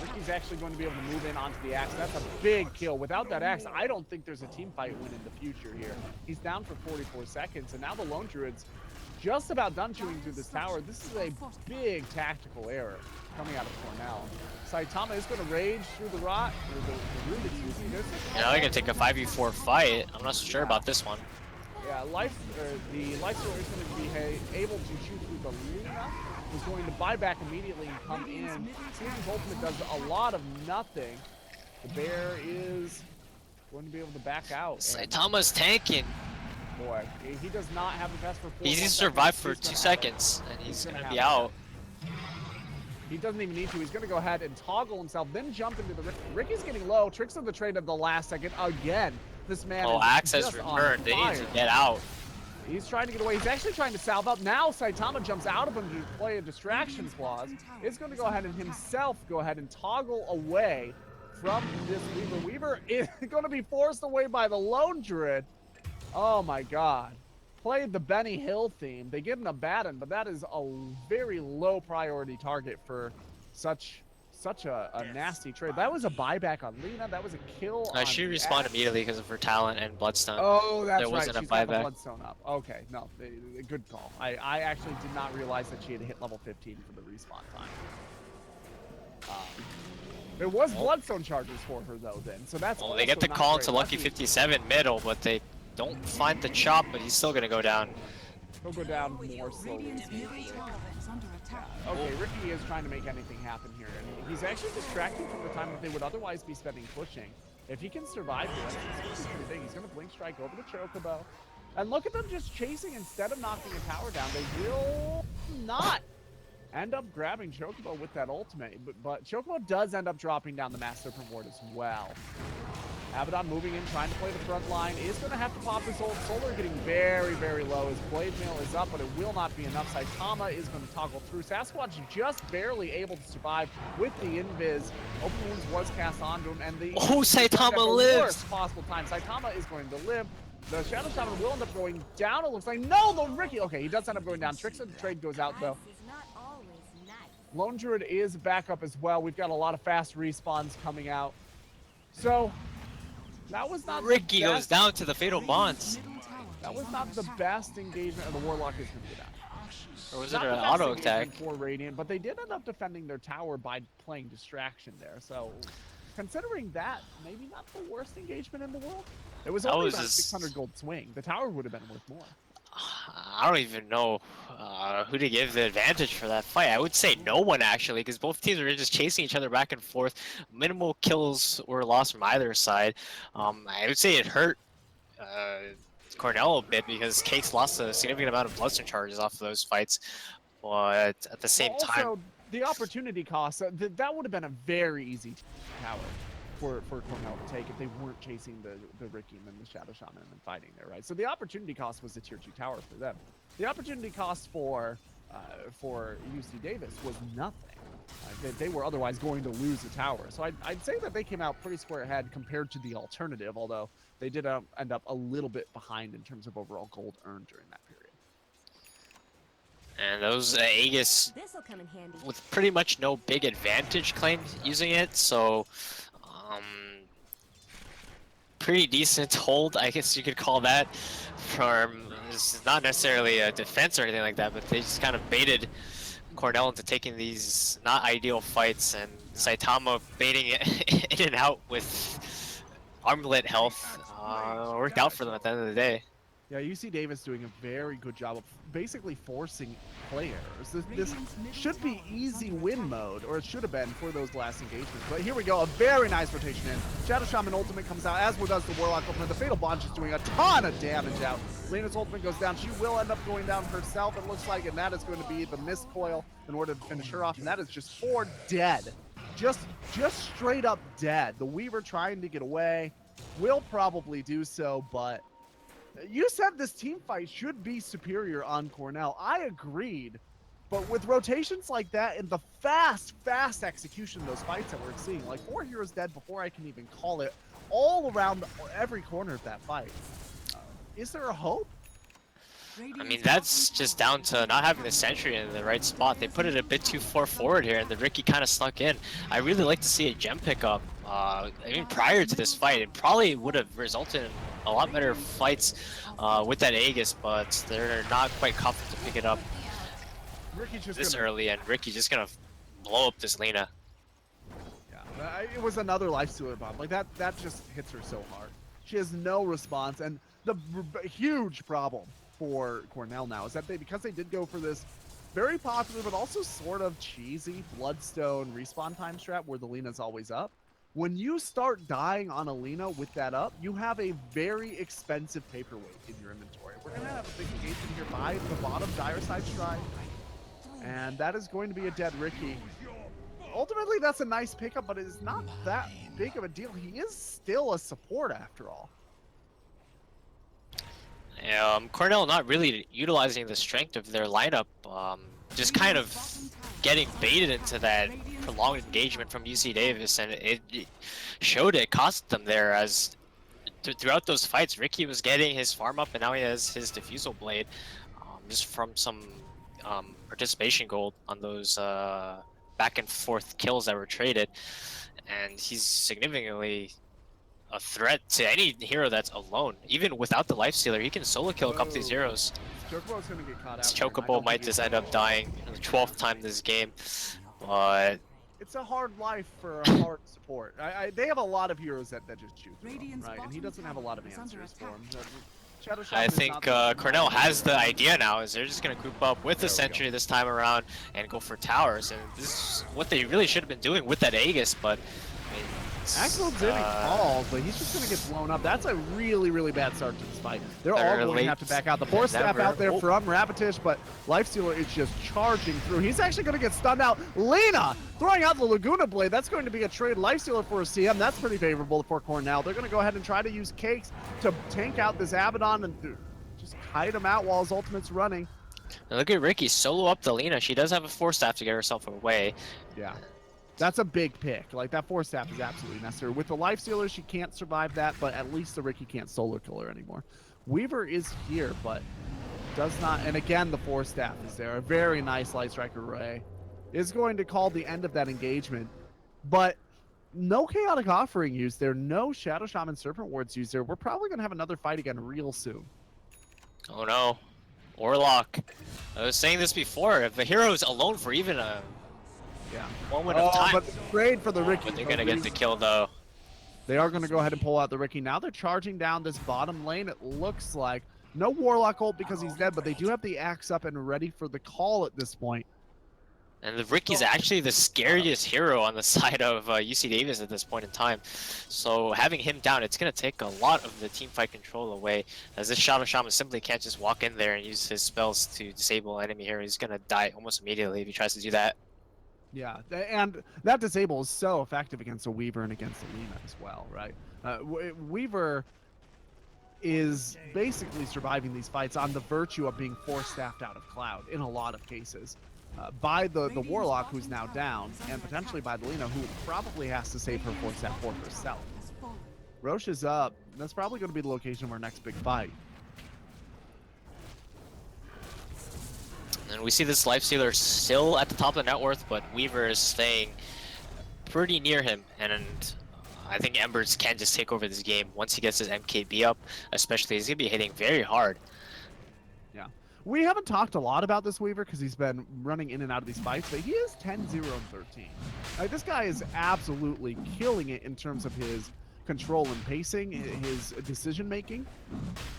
Speaker 1: Ricky's actually going to be able to move in onto the Axe. That's a big kill. Without that Axe, I don't think there's a team fight win in the future here. He's down for 44 seconds, and now the Lone Druid's just about done chewing through this tower. This is a big tactical error coming out of Cornell. Saitama is going to rage through the rot, or the root it's using this.
Speaker 2: Yeah, they're going to take a 5v4 fight. I'm not so sure about this one.
Speaker 1: Yeah, the Lifestealer is going to be able to shoot through the Luna. He's going to buy back immediately and come in. Susan's ultimate does a lot of nothing. The bear is going to be able to back out.
Speaker 2: Saitama's tanking.
Speaker 1: Boy, he does not have the best for 4
Speaker 2: He's going to survive for 2 seconds, and he's going to be out.
Speaker 1: He doesn't even need to. He's going to go ahead and toggle himself, then jump into the Ricky. Ricky's getting low. Tricks of the trade at the last second again. This man is
Speaker 2: Access returned. They need to get out.
Speaker 1: He's trying to get away. He's actually trying to salve up. Now Saitama jumps out of him to play a distraction clause. Is going to go ahead and himself go ahead and toggle away from this Weaver. Weaver is going to be forced away by the Lone Druid. Oh my god. Played the Benny Hill theme. They give him a Baton, but that is a very low priority target for such a nasty trade. That was a buyback on Lena. That was a kill on
Speaker 2: she respawned immediately because of her talent and Bloodstone.
Speaker 1: Oh, that's
Speaker 2: there
Speaker 1: right.
Speaker 2: Wasn't
Speaker 1: She's
Speaker 2: a
Speaker 1: got the
Speaker 2: buyback.
Speaker 1: Bloodstone up. Okay, no, good call. I actually did not realize that she had hit level 15 for the respawn time. There was Bloodstone charges for her though then, so that's
Speaker 2: they get the call into Lucky 57 middle, but they don't find the chop, but he's still gonna go down.
Speaker 1: He'll go down more slowly. Okay, Ricky is trying to make anything happen here, and he's actually distracting from the time that they would otherwise be spending pushing. If he can survive this, it's pretty big. He's gonna blink strike over the Chocobo, and look at them just chasing instead of knocking a tower down. They will not end up grabbing Chocobo with that ultimate, but Chocobo does end up dropping down the Master Reward as well. Abaddon moving in, trying to play the front line, is going to have to pop his ult. Solar getting very, very low. His blade mail is up, but it will not be enough. Saitama is going to toggle through. Sasquatch just barely able to survive with the invis. Open Wounds was cast onto him, and the
Speaker 2: Saitama lives.
Speaker 1: Worst possible time. Saitama is going to live. The Shadow Shaman will end up going down. It looks like no, the Ricky. Okay, he does end up going down. Tricks of the trade goes out though. Lone Druid is back up as well. We've got a lot of fast respawns coming out. So that was not
Speaker 2: Ricky goes down to the Fatal Bonds.
Speaker 1: That was not the best engagement, and the Warlock is going to get out.
Speaker 2: Or was it an auto attack?
Speaker 1: For Radiant, but they did end up defending their tower by playing distraction there. So considering that, maybe not the worst engagement in the world. It was only about 600 gold swing. The tower would have been worth more.
Speaker 2: I don't even know who to give the advantage for that fight. I would say no one, actually, because both teams were just chasing each other back and forth. Minimal kills were lost from either side. I would say it hurt Cornell a bit because Cakes lost a significant amount of bloodstone charges off of those fights. But at the same time,
Speaker 1: the opportunity cost, that would have been a very easy tower for Cornell to take if they weren't chasing the Ricky and the Shadow Shaman and fighting there, right? So the opportunity cost was the tier 2 tower for them. The opportunity cost for UC Davis was nothing. They were otherwise going to lose the tower. So I'd say that they came out pretty square ahead compared to the alternative, although they did end up a little bit behind in terms of overall gold earned during that period.
Speaker 2: And those Aegis with pretty much no big advantage claimed using it, so pretty decent hold, I guess you could call that. This is not necessarily a defense or anything like that, but they just kind of baited Cornell into taking these not ideal fights, and Saitama baiting it in and out with armlet health worked out for them at the end of the day.
Speaker 1: Yeah, UC Davis doing a very good job of basically forcing play errors. This should be easy win mode, or it should have been for those last engagements. But here we go, a very nice rotation in. Shadow Shaman ultimate comes out, as does the Warlock ultimate. The Fatal Bond just doing a ton of damage out. Lena's ultimate goes down. She will end up going down herself, it looks like, and that is going to be the Mist Coil in order to finish her off, and that is just 4 dead. Just straight up dead. The Weaver trying to get away, will probably do so, but you said this team fight should be superior on Cornell. I agreed. But with rotations like that and the fast execution of those fights that we're seeing, like 4 heroes dead before I can even call it, all around every corner of that fight, is there a hope?
Speaker 2: I mean, that's just down to not having the sentry in the right spot. They put it a bit too far forward here, and the Ricky kind of snuck in. I really like to see a gem pickup. I mean, prior to this fight, it probably would have resulted in a lot better fights with that Aegis, but they're not quite confident to pick it up this early, and Ricky's just gonna blow up this Lena.
Speaker 1: Yeah, it was another life stealer bomb. Like that just hits her so hard. She has no response, and the huge problem for Cornell now is that because they did go for this very popular but also sort of cheesy Bloodstone respawn time strat where the Lena's always up. When you start dying on a Lena with that up, you have a very expensive paperweight in your inventory. We're going to have a big engagement here by the bottom Dire Side Stride, and that is going to be a dead Ricky. Ultimately, that's a nice pickup, but it is not that big of a deal. He is still a support after all.
Speaker 2: Cornell not really utilizing the strength of their lineup, just kind of getting baited into that prolonged engagement from UC Davis, and it showed it cost them there, as throughout those fights Ricky was getting his farm up, and now he has his Diffusal Blade just from some participation gold on those back and forth kills that were traded, and he's significantly a threat to any hero that's alone. Even without the lifestealer, he can solo kill a couple of these heroes.
Speaker 1: Chocobo's gonna get caught out.
Speaker 2: Chocobo might just end up dying the 12th time this game, but
Speaker 1: it's a hard life for a hard support. They have a lot of heroes that just shoot through him, right? And he doesn't have a lot of answers for him.
Speaker 2: I think Cornell has the idea now, is they're just going to group up with the sentry this time around and go for towers, and this is what they really should have been doing with that Aegis, but I mean,
Speaker 1: Axel didn't call, but he's just going to get blown up. That's a really, really bad start to this fight. They're all going to have to back out. The Force Staff out there from Rabbitish, but Lifestealer is just charging through. He's actually going to get stunned out. Lena throwing out the Laguna Blade. That's going to be a trade. Lifestealer for a CM. That's pretty favorable for Cornell. They're going to go ahead and try to use Cakes to tank out this Abaddon and just kite him out while his ultimate's running.
Speaker 2: And look at Ricky solo up the Lena. She does have a Force Staff to get herself away.
Speaker 1: Yeah. That's a big pick. Like, that Force Staff is absolutely necessary. With the Lifestealer, she can't survive that, but at least the Ricky can't solo kill her anymore. Weaver is here, but does not. And again, the Force Staff is there. A very nice Light Striker Ray is going to call the end of that engagement, but no Chaotic Offering used there. No Shadow Shaman Serpent Wards used there. We're probably going to have another fight again real soon.
Speaker 2: Oh no. Warlock. I was saying this before. If the hero is alone for even a moment of time.
Speaker 1: But trade for the Ricky.
Speaker 2: But they're going to get the kill though.
Speaker 1: They are going to go ahead and pull out the Ricky. Now they're charging down this bottom lane, it looks like. No Warlock ult because he's dead, but they do have the axe up and ready for the call at this point.
Speaker 2: And the Ricky's actually the scariest hero on the side of UC Davis at this point in time. So having him down, it's going to take a lot of the team fight control away, as this Shadow Shaman simply can't just walk in there and use his spells to disable enemy hero. He's going to die almost immediately if he tries to do that.
Speaker 1: Yeah, and that disable is so effective against a Weaver and against a Lena as well, right? Weaver is basically surviving these fights on the virtue of being Force-staffed out of Cloud in a lot of cases. By the Warlock, who's now down, and potentially by the Lena, who probably has to save her Force Staff for herself. Ro8 is up. That's probably going to be the location of our next big fight.
Speaker 2: And we see this Lifestealer still at the top of the net worth, but Weaver is staying pretty near him, and I think Embers can just take over this game once he gets his MKB up, especially he's going to be hitting very hard.
Speaker 1: Yeah. We haven't talked a lot about this Weaver because he's been running in and out of these fights, but he is 10-0 and 13. Like, this guy is absolutely killing it in terms of his control and pacing, his decision making.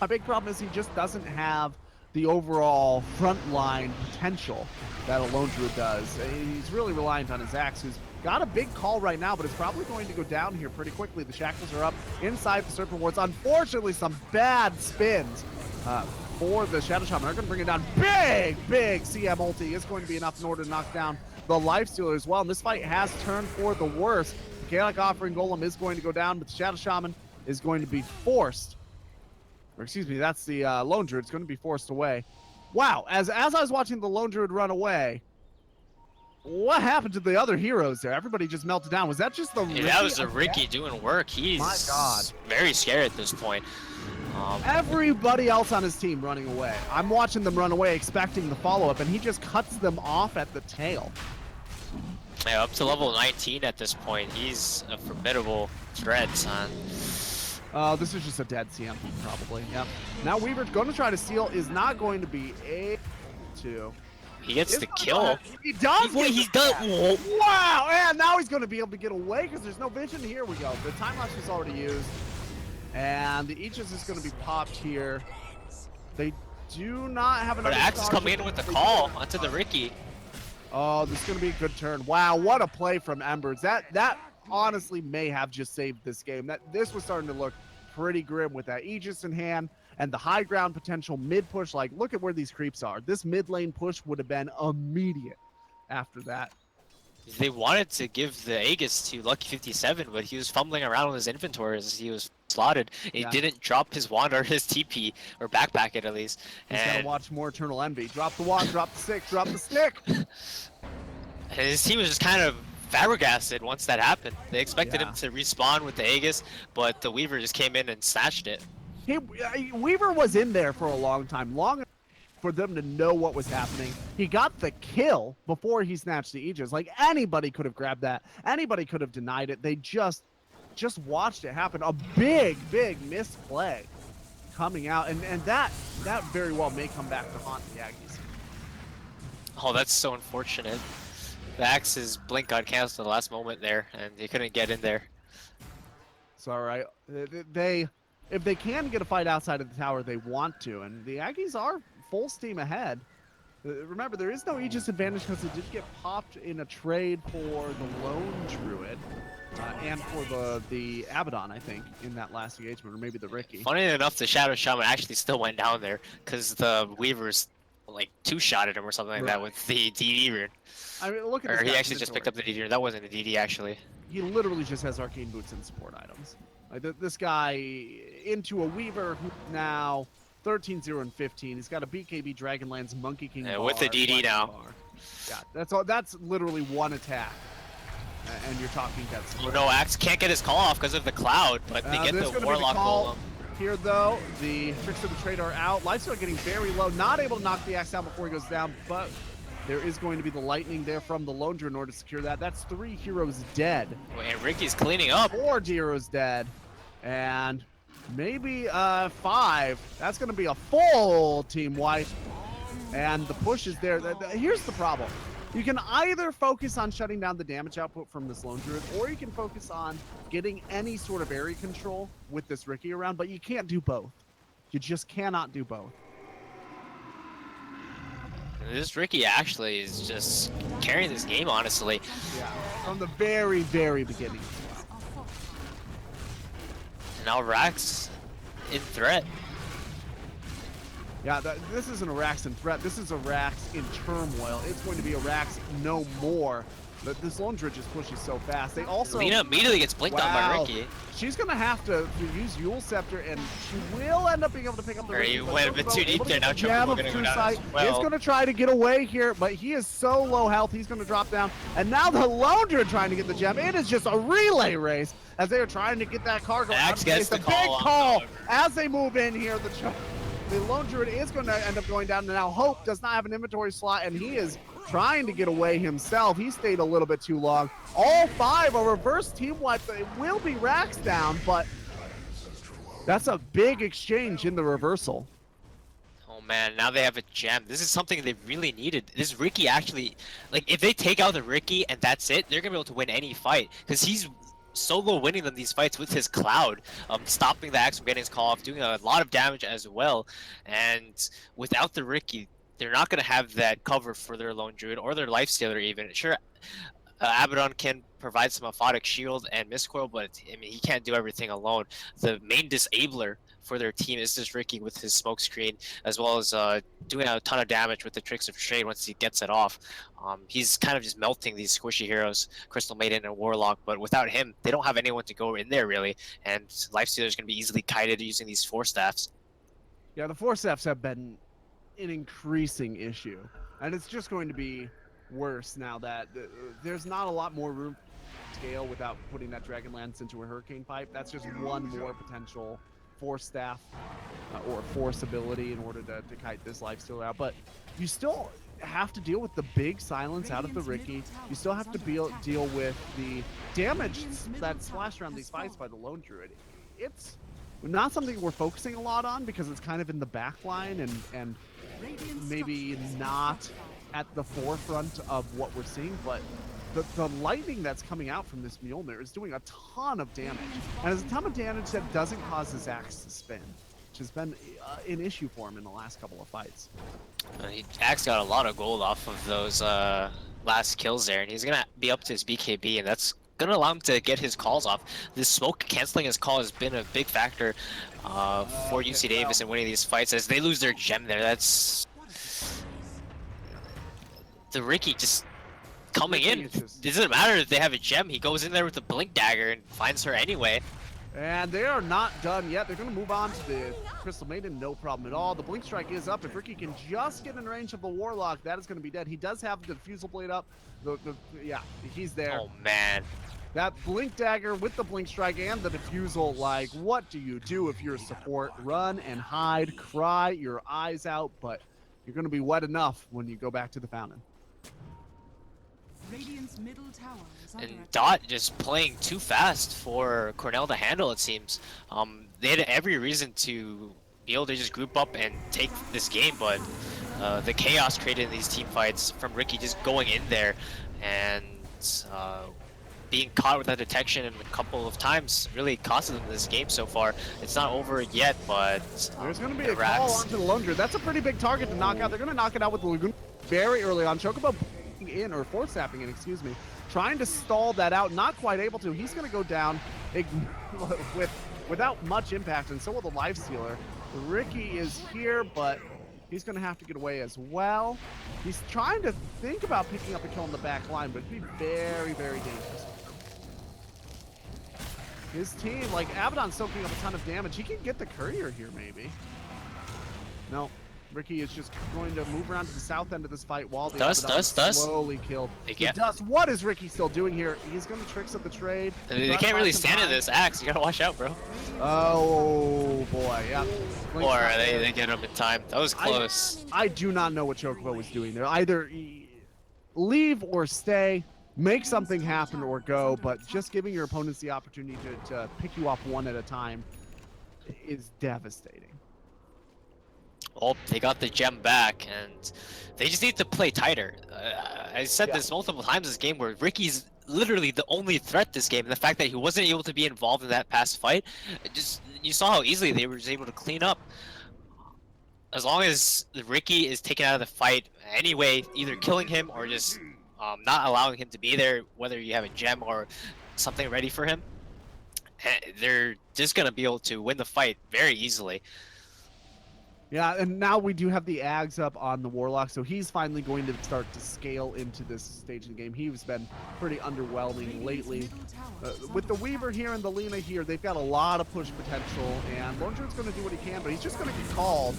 Speaker 1: A big problem is he just doesn't have the overall frontline potential that a Lone Druid does. He's really reliant on his axe, who's got a big call right now, but it's probably going to go down here pretty quickly. The shackles are up inside the Serpent Wards. Unfortunately, some bad spins for the Shadow Shaman. They're going to bring it down. Big CM ulti is going to be enough in order to knock down the Lifestealer as well. And this fight has turned for the worse. The Chaotic Offering Golem is going to go down, but the Shadow Shaman is going to be forced. Or excuse me, that's the Lone Druid. It's going to be forced away. Wow, as I was watching the Lone Druid run away, what happened to the other heroes there? Everybody just melted down. Was that just the Ricky?
Speaker 2: That was the Ricky doing work. He's
Speaker 1: My God.
Speaker 2: very scared at this point.
Speaker 1: Everybody else on his team running away. I'm watching them run away expecting the follow-up, and he just cuts them off at the tail.
Speaker 2: Yeah, up to level 19 at this point. He's a formidable threat, son.
Speaker 1: This is just a dead CM probably. Yep. Now Weaver's going to try to steal, is not going to be able to.
Speaker 2: He gets the kill.
Speaker 1: He does.
Speaker 2: He's done.
Speaker 1: Wow! And now he's going to be able to get away because there's no vision. Here we go. The time lapse was already used, and the Aegis is going to be popped here. They do not have enough.
Speaker 2: But Axe is coming in with the call onto the Ricky.
Speaker 1: Oh, this is going to be a good turn. Wow, what a play from Embers. That honestly may have just saved this game. This was starting to look pretty grim with that Aegis in hand and the high ground potential mid push. Like, look at where these creeps are. This mid lane push would have been immediate after that.
Speaker 2: They wanted to give the Aegis to Lucky 57, but he was fumbling around with his inventory as he was slotted. He didn't drop his wand or his TP, or backpack it at least.
Speaker 1: He's got to watch more Eternal Envy. Drop the wand, drop the stick, drop the stick.
Speaker 2: And his team was just kind of flabbergasted once that happened. They expected him to respawn with the Aegis, but the Weaver just came in and snatched it.
Speaker 1: Weaver was in there for a long time, long enough for them to know what was happening. He got the kill before he snatched the Aegis. Like, anybody could have grabbed that. Anybody could have denied it. They just watched it happen. A big misplay coming out, and that very well may come back to haunt the Aggies.
Speaker 2: Oh, that's so unfortunate. The Axe's blink got canceled at the last moment there, and he couldn't get in there.
Speaker 1: It's all right. If they can get a fight outside of the tower, they want to, and the Aggies are full steam ahead. Remember, there is no Aegis advantage because it did get popped in a trade for the Lone Druid. and for the Abaddon, I think, in that last engagement, or maybe the Ricky.
Speaker 2: Funny enough, the Shadow Shaman actually still went down there because the Weavers like two-shotted him or something like that with the DD rune.
Speaker 1: I mean, look at
Speaker 2: Or
Speaker 1: this
Speaker 2: he
Speaker 1: guy's
Speaker 2: actually just picked up the DD rune. That wasn't a DD actually.
Speaker 1: He literally just has arcane boots and support items. Like this guy into a Weaver who's now 13-0 and 15. He's got a BKB Dragonlance Monkey King bar,
Speaker 2: with the DD now.
Speaker 1: Bar. Yeah, that's all. That's literally one attack, and you're talking death.
Speaker 2: Oh no, Axe can't get his call off because of the cloud, but they get the Warlock golem.
Speaker 1: Here though, the Tricks of the Trade are out. Lifesteal getting very low, not able to knock the Axe down before he goes down, but there is going to be the lightning there from the Lone Druid in order to secure that. That's 3 heroes dead.
Speaker 2: And Ricky's cleaning up.
Speaker 1: 4 heroes dead. And maybe 5. That's going to be a full team wipe. And the push is there. Here's the problem. You can either focus on shutting down the damage output from this Lone Druid, or you can focus on getting any sort of area control with this Ricky around, but you can't do both. You just cannot do both.
Speaker 2: This Ricky actually is just carrying this game, honestly.
Speaker 1: Yeah, from the very, very beginning.
Speaker 2: And now Rax in threat.
Speaker 1: Yeah, this isn't a Rax in threat. This is a Rax in turmoil. It's going to be a Rax no more. But this Lone Druid just pushes so fast. They also...
Speaker 2: Lena immediately gets blinked on by Ricky.
Speaker 1: She's going to have to use Yule Scepter, and she will end up being able to pick up the Ricky.
Speaker 2: You went a bit too deep there. Now
Speaker 1: Chocobo going to go down. He's going to try to get away here, but he is so low health, he's going to drop down. And now the Lone Druid trying to get the gem. It is just a relay race as they are trying to get that cargo out of space. The big call as they move in here. The Lone Druid is going to end up going down, and now Hope does not have an inventory slot, and he is trying to get away himself. He stayed a little bit too long. All 5 are reverse team wipes. It will be Rax down, but that's a big exchange in the reversal.
Speaker 2: Oh man, now they have a gem. This is something they really needed. This Ricky actually, like, if they take out the Ricky and that's it, they're going to be able to win any fight, because he's solo winning them these fights with his cloud, stopping the Axe from getting his call off, doing a lot of damage as well. And without the Ricky, they're not going to have that cover for their Lone Druid or their Lifestealer even. Sure, Abaddon can provide some Aphotic Shield and Mistcoil, but I mean, he can't do everything alone. The main disabler for their team is this Ricky with his smoke screen, as well as doing a ton of damage with the Tricks of Trade once he gets it off. He's kind of just melting these squishy heroes, Crystal Maiden and Warlock, but without him, they don't have anyone to go in there really, and Lifestealer is going to be easily kited using these Force Staffs.
Speaker 1: Yeah, the Force Staffs have been an increasing issue, and it's just going to be worse now that there's not a lot more room to scale without putting that Dragonlance into a Hurricane Pipe. That's just one more potential Force Staff or Force ability in order to kite this Lifestealer out. But you still have to deal with the big silence out of the Ricky. You still have to deal with the damage that's splashed around these fights by the Lone Druid. It's not something we're focusing a lot on because it's kind of in the back line and maybe not at the forefront of what we're seeing, but the lightning that's coming out from this Mjolnir is doing a ton of damage. And it's a ton of damage that doesn't cause his axe to spin, which has been an issue for him in the last couple of fights.
Speaker 2: Axe got a lot of gold off of those last kills there, and he's going to be up to his BKB, and that's going to allow him to get his calls off. This smoke canceling his call has been a big factor for UC Davis in winning these fights. As they lose their gem there, that's the Ricky just coming in. It doesn't matter if they have a gem. He goes in there with the blink dagger and finds her anyway.
Speaker 1: And they are not done yet. They're going to move on to the Crystal Maiden, no problem at all. The Blink Strike is up. If Ricky can just get in range of the Warlock, that is going to be dead. He does have the Diffusal Blade up. Yeah, he's there.
Speaker 2: Oh, man.
Speaker 1: That Blink Dagger with the Blink Strike and the Diffusal, like, what do you do if you're a support? Run and hide, cry your eyes out, but you're going to be wet enough when you go back to the fountain.
Speaker 3: Radiant's middle tower is under
Speaker 2: And Dot just playing too fast for Cornell to handle, it seems. They had every reason to be able to just group up and take this game, but the chaos created in these team fights from Ricky just going in there and being caught with that detection a couple of times really costed them this game so far. It's not over yet, but
Speaker 1: there's going to be a call onto the Lone Druid. That's a pretty big target to knock out. They're going to knock it out with the Lagoon very early on. Chocobo snapping in, or force snapping in, excuse me, trying to stall that out, not quite able to. He's going to go down without much impact, and so will the life stealer. Ricky is here, but he's going to have to get away as well. He's trying to think about picking up a kill on the back line, but it'd be very, very dangerous. His team, like, Abaddon's soaking up a ton of damage. He can get the courier here, maybe. No, Ricky is just going to move around to the south end of this fight while the
Speaker 2: Dust.
Speaker 1: slowly killed.
Speaker 2: Yeah.
Speaker 1: Dust. What is Ricky still doing here? He's going to tricks up the trade.
Speaker 2: They can't really stand in this axe. You gotta watch out, bro.
Speaker 1: Oh boy, yeah.
Speaker 2: Or they get him in time. That was close.
Speaker 1: I do not know what Chocobo was doing there. Either leave or stay, make something happen or go, but just giving your opponents the opportunity to pick you off one at a time is devastating.
Speaker 2: Well, they got the gem back, and they just need to play tighter. I said this multiple times this game, where Ricky's literally the only threat this game, and the fact that he wasn't able to be involved in that past fight, you saw how easily they were just able to clean up. As long as Ricky is taken out of the fight anyway, either killing him or just not allowing him to be there, whether you have a gem or something ready for him, they're just gonna be able to win the fight very easily.
Speaker 1: Yeah, and now we do have the Ags up on the Warlock, so he's finally going to start to scale into this stage of the game. He's been pretty underwhelming lately. With the Weaver here and the Lina here, they've got a lot of push potential, and Lone Druid's going to do what he can, but he's just going to get called.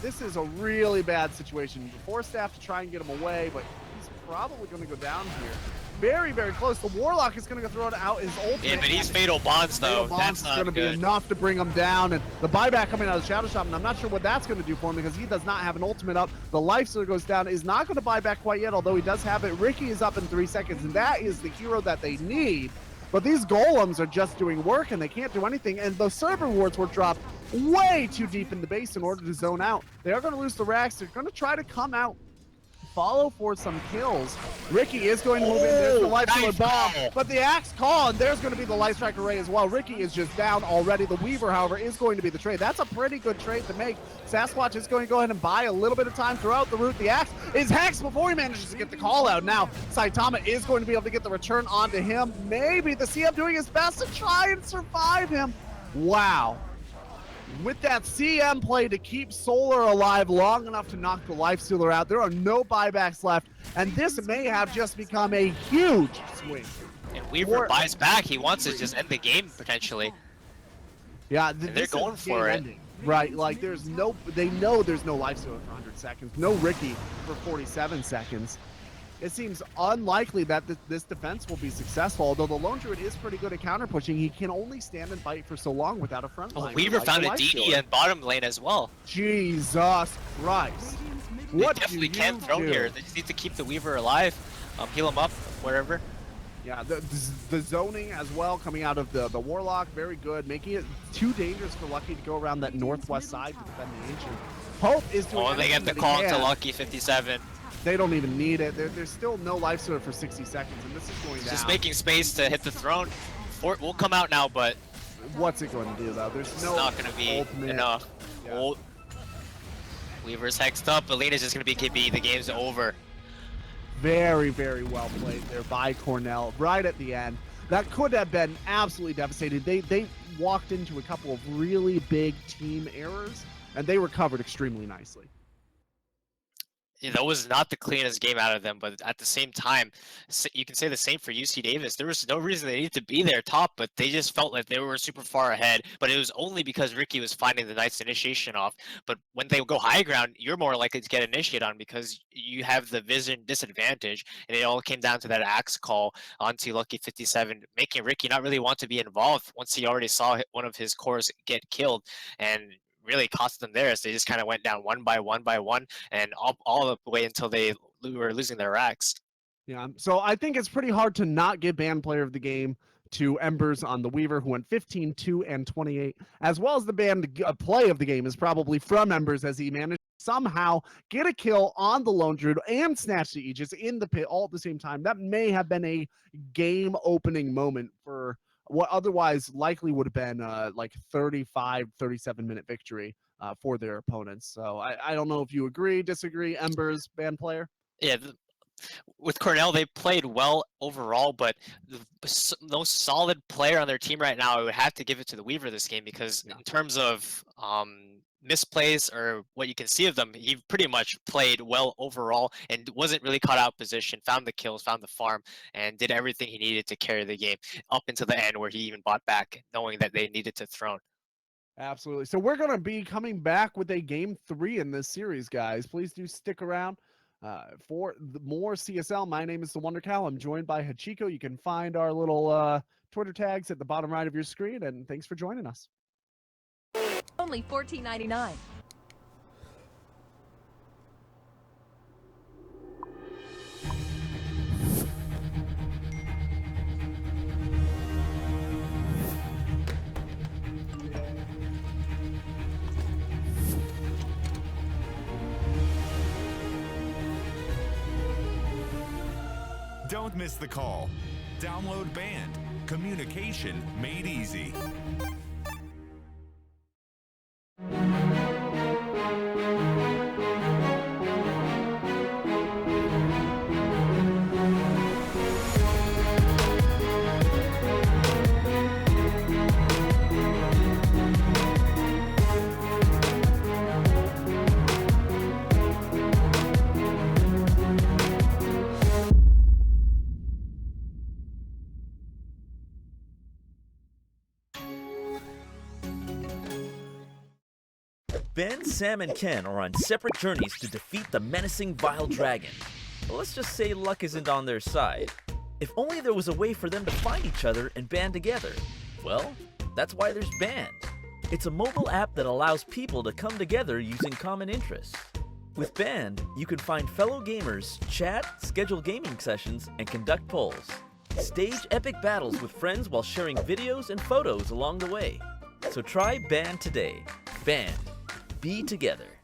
Speaker 1: This is a really bad situation. Force staff to try and get him away, but he's probably going to go down here. Very, very close. The Warlock is going to throw out his ultimate.
Speaker 2: Yeah, but he's Fatal Bonds, though. That's not
Speaker 1: going to be enough to bring him down. And the buyback coming out of the Shadow Shop, and I'm not sure what that's going to do for him because he does not have an ultimate up. The Life Stealer goes down, is not going to buy back quite yet, although he does have it. Ricky is up in 3 seconds, and that is the hero that they need. But these golems are just doing work, and they can't do anything. And the server wards were dropped way too deep in the base in order to zone out. They are going to lose the racks. They're going to try to come out, follow for some kills. Ricky is going to move in. There's the Life Stealer bomb, but the Axe call, and there's going to be the Life Strike Array as well. Ricky is just down already. The Weaver, however, is going to be the trade. That's a pretty good trade to make. Sasquatch is going to go ahead and buy a little bit of time throughout the route. The Axe is hexed before he manages to get the call out. Now, Saitama is going to be able to get the return onto him. Maybe the CM doing his best to try and survive him. Wow. With that CM play to keep Solar alive long enough to knock the Life Stealer out, there are no buybacks left, and this may have just become a huge swing.
Speaker 2: And Weaver buys back. He wants to just end the game, potentially.
Speaker 1: Yeah,
Speaker 2: they're going for it.
Speaker 1: Right, like they know there's no Life Stealer for 100 seconds, no Ricky for 47 seconds. It seems unlikely that this defense will be successful, although the Lone Druid is pretty good at counter pushing. He can only stand and fight for so long without a front line.
Speaker 2: Weaver found a DD in bottom lane as well.
Speaker 1: Jesus Christ.
Speaker 2: What they definitely can throw here. They just need to keep the Weaver alive, heal him up, wherever.
Speaker 1: Yeah, the zoning as well coming out of the Warlock, very good, making it too dangerous for Lucky to go around that northwest side to defend the Ancient. Hope is doing
Speaker 2: they get the call to Lucky 57.
Speaker 1: They don't even need it. There's still no Life Stealer for 60 seconds, and this is going down.
Speaker 2: Just making space to hit the throne. Fort will come out now, but
Speaker 1: what's it going to do, though? There's no
Speaker 2: not going to be
Speaker 1: ultimate.
Speaker 2: Enough.
Speaker 1: Yeah.
Speaker 2: Weaver's hexed up. Alina's just going to be KB. The game's over.
Speaker 1: Very, very well played there by Cornell right at the end. That could have been absolutely devastating. They walked into a couple of really big team errors, and they recovered extremely nicely.
Speaker 2: Yeah, that was not the cleanest game out of them, but at the same time, you can say the same for UC Davis. There was no reason they needed to be there top, but they just felt like they were super far ahead. But it was only because Ricky was finding the nice initiation off. But when they go high ground, you're more likely to get initiated on because you have the vision disadvantage, and it all came down to that axe call onto Lucky 57, making Ricky not really want to be involved once he already saw one of his cores get killed. And really cost them theirs. They just kind of went down one by one, and all the way until they were losing their racks.
Speaker 1: Yeah, so I think it's pretty hard to not give banned player of the game to Embers on the Weaver, who went 15, 2, and 28, as well as the banned play of the game is probably from Embers, as he managed to somehow get a kill on the Lone Druid and snatch the Aegis in the pit all at the same time. That may have been a game-opening moment for what otherwise likely would have been like 35, 37-minute victory for their opponents. So I don't know if you agree, disagree. Embers, banned player?
Speaker 2: Yeah, with Cornell, they played well overall, but the most solid player on their team right now, I would have to give it to the Weaver this game because in terms of misplays or what you can see of them, he pretty much played well overall and wasn't really caught out of position, found the kills, found the farm, and did everything he needed to carry the game up into the end where he even bought back, knowing that they needed to throne.
Speaker 1: Absolutely. So we're going to be coming back with a game 3 in this series, guys. Please do stick around for more CSL. My name is the Wonder Cow. I'm joined by Hachiko. You can find our little Twitter tags at the bottom right of your screen, and thanks for joining us.
Speaker 4: Only $14.99.
Speaker 5: Don't miss the call. Download Band. Communication made easy.
Speaker 6: Ben, Sam, and Ken are on separate journeys to defeat the menacing Vile Dragon. But let's just say luck isn't on their side. If only there was a way for them to find each other and band together. Well, that's why there's Band. It's a mobile app that allows people to come together using common interests. With Band, you can find fellow gamers, chat, schedule gaming sessions, and conduct polls. Stage epic battles with friends while sharing videos and photos along the way. So try Band today. Band. Be together.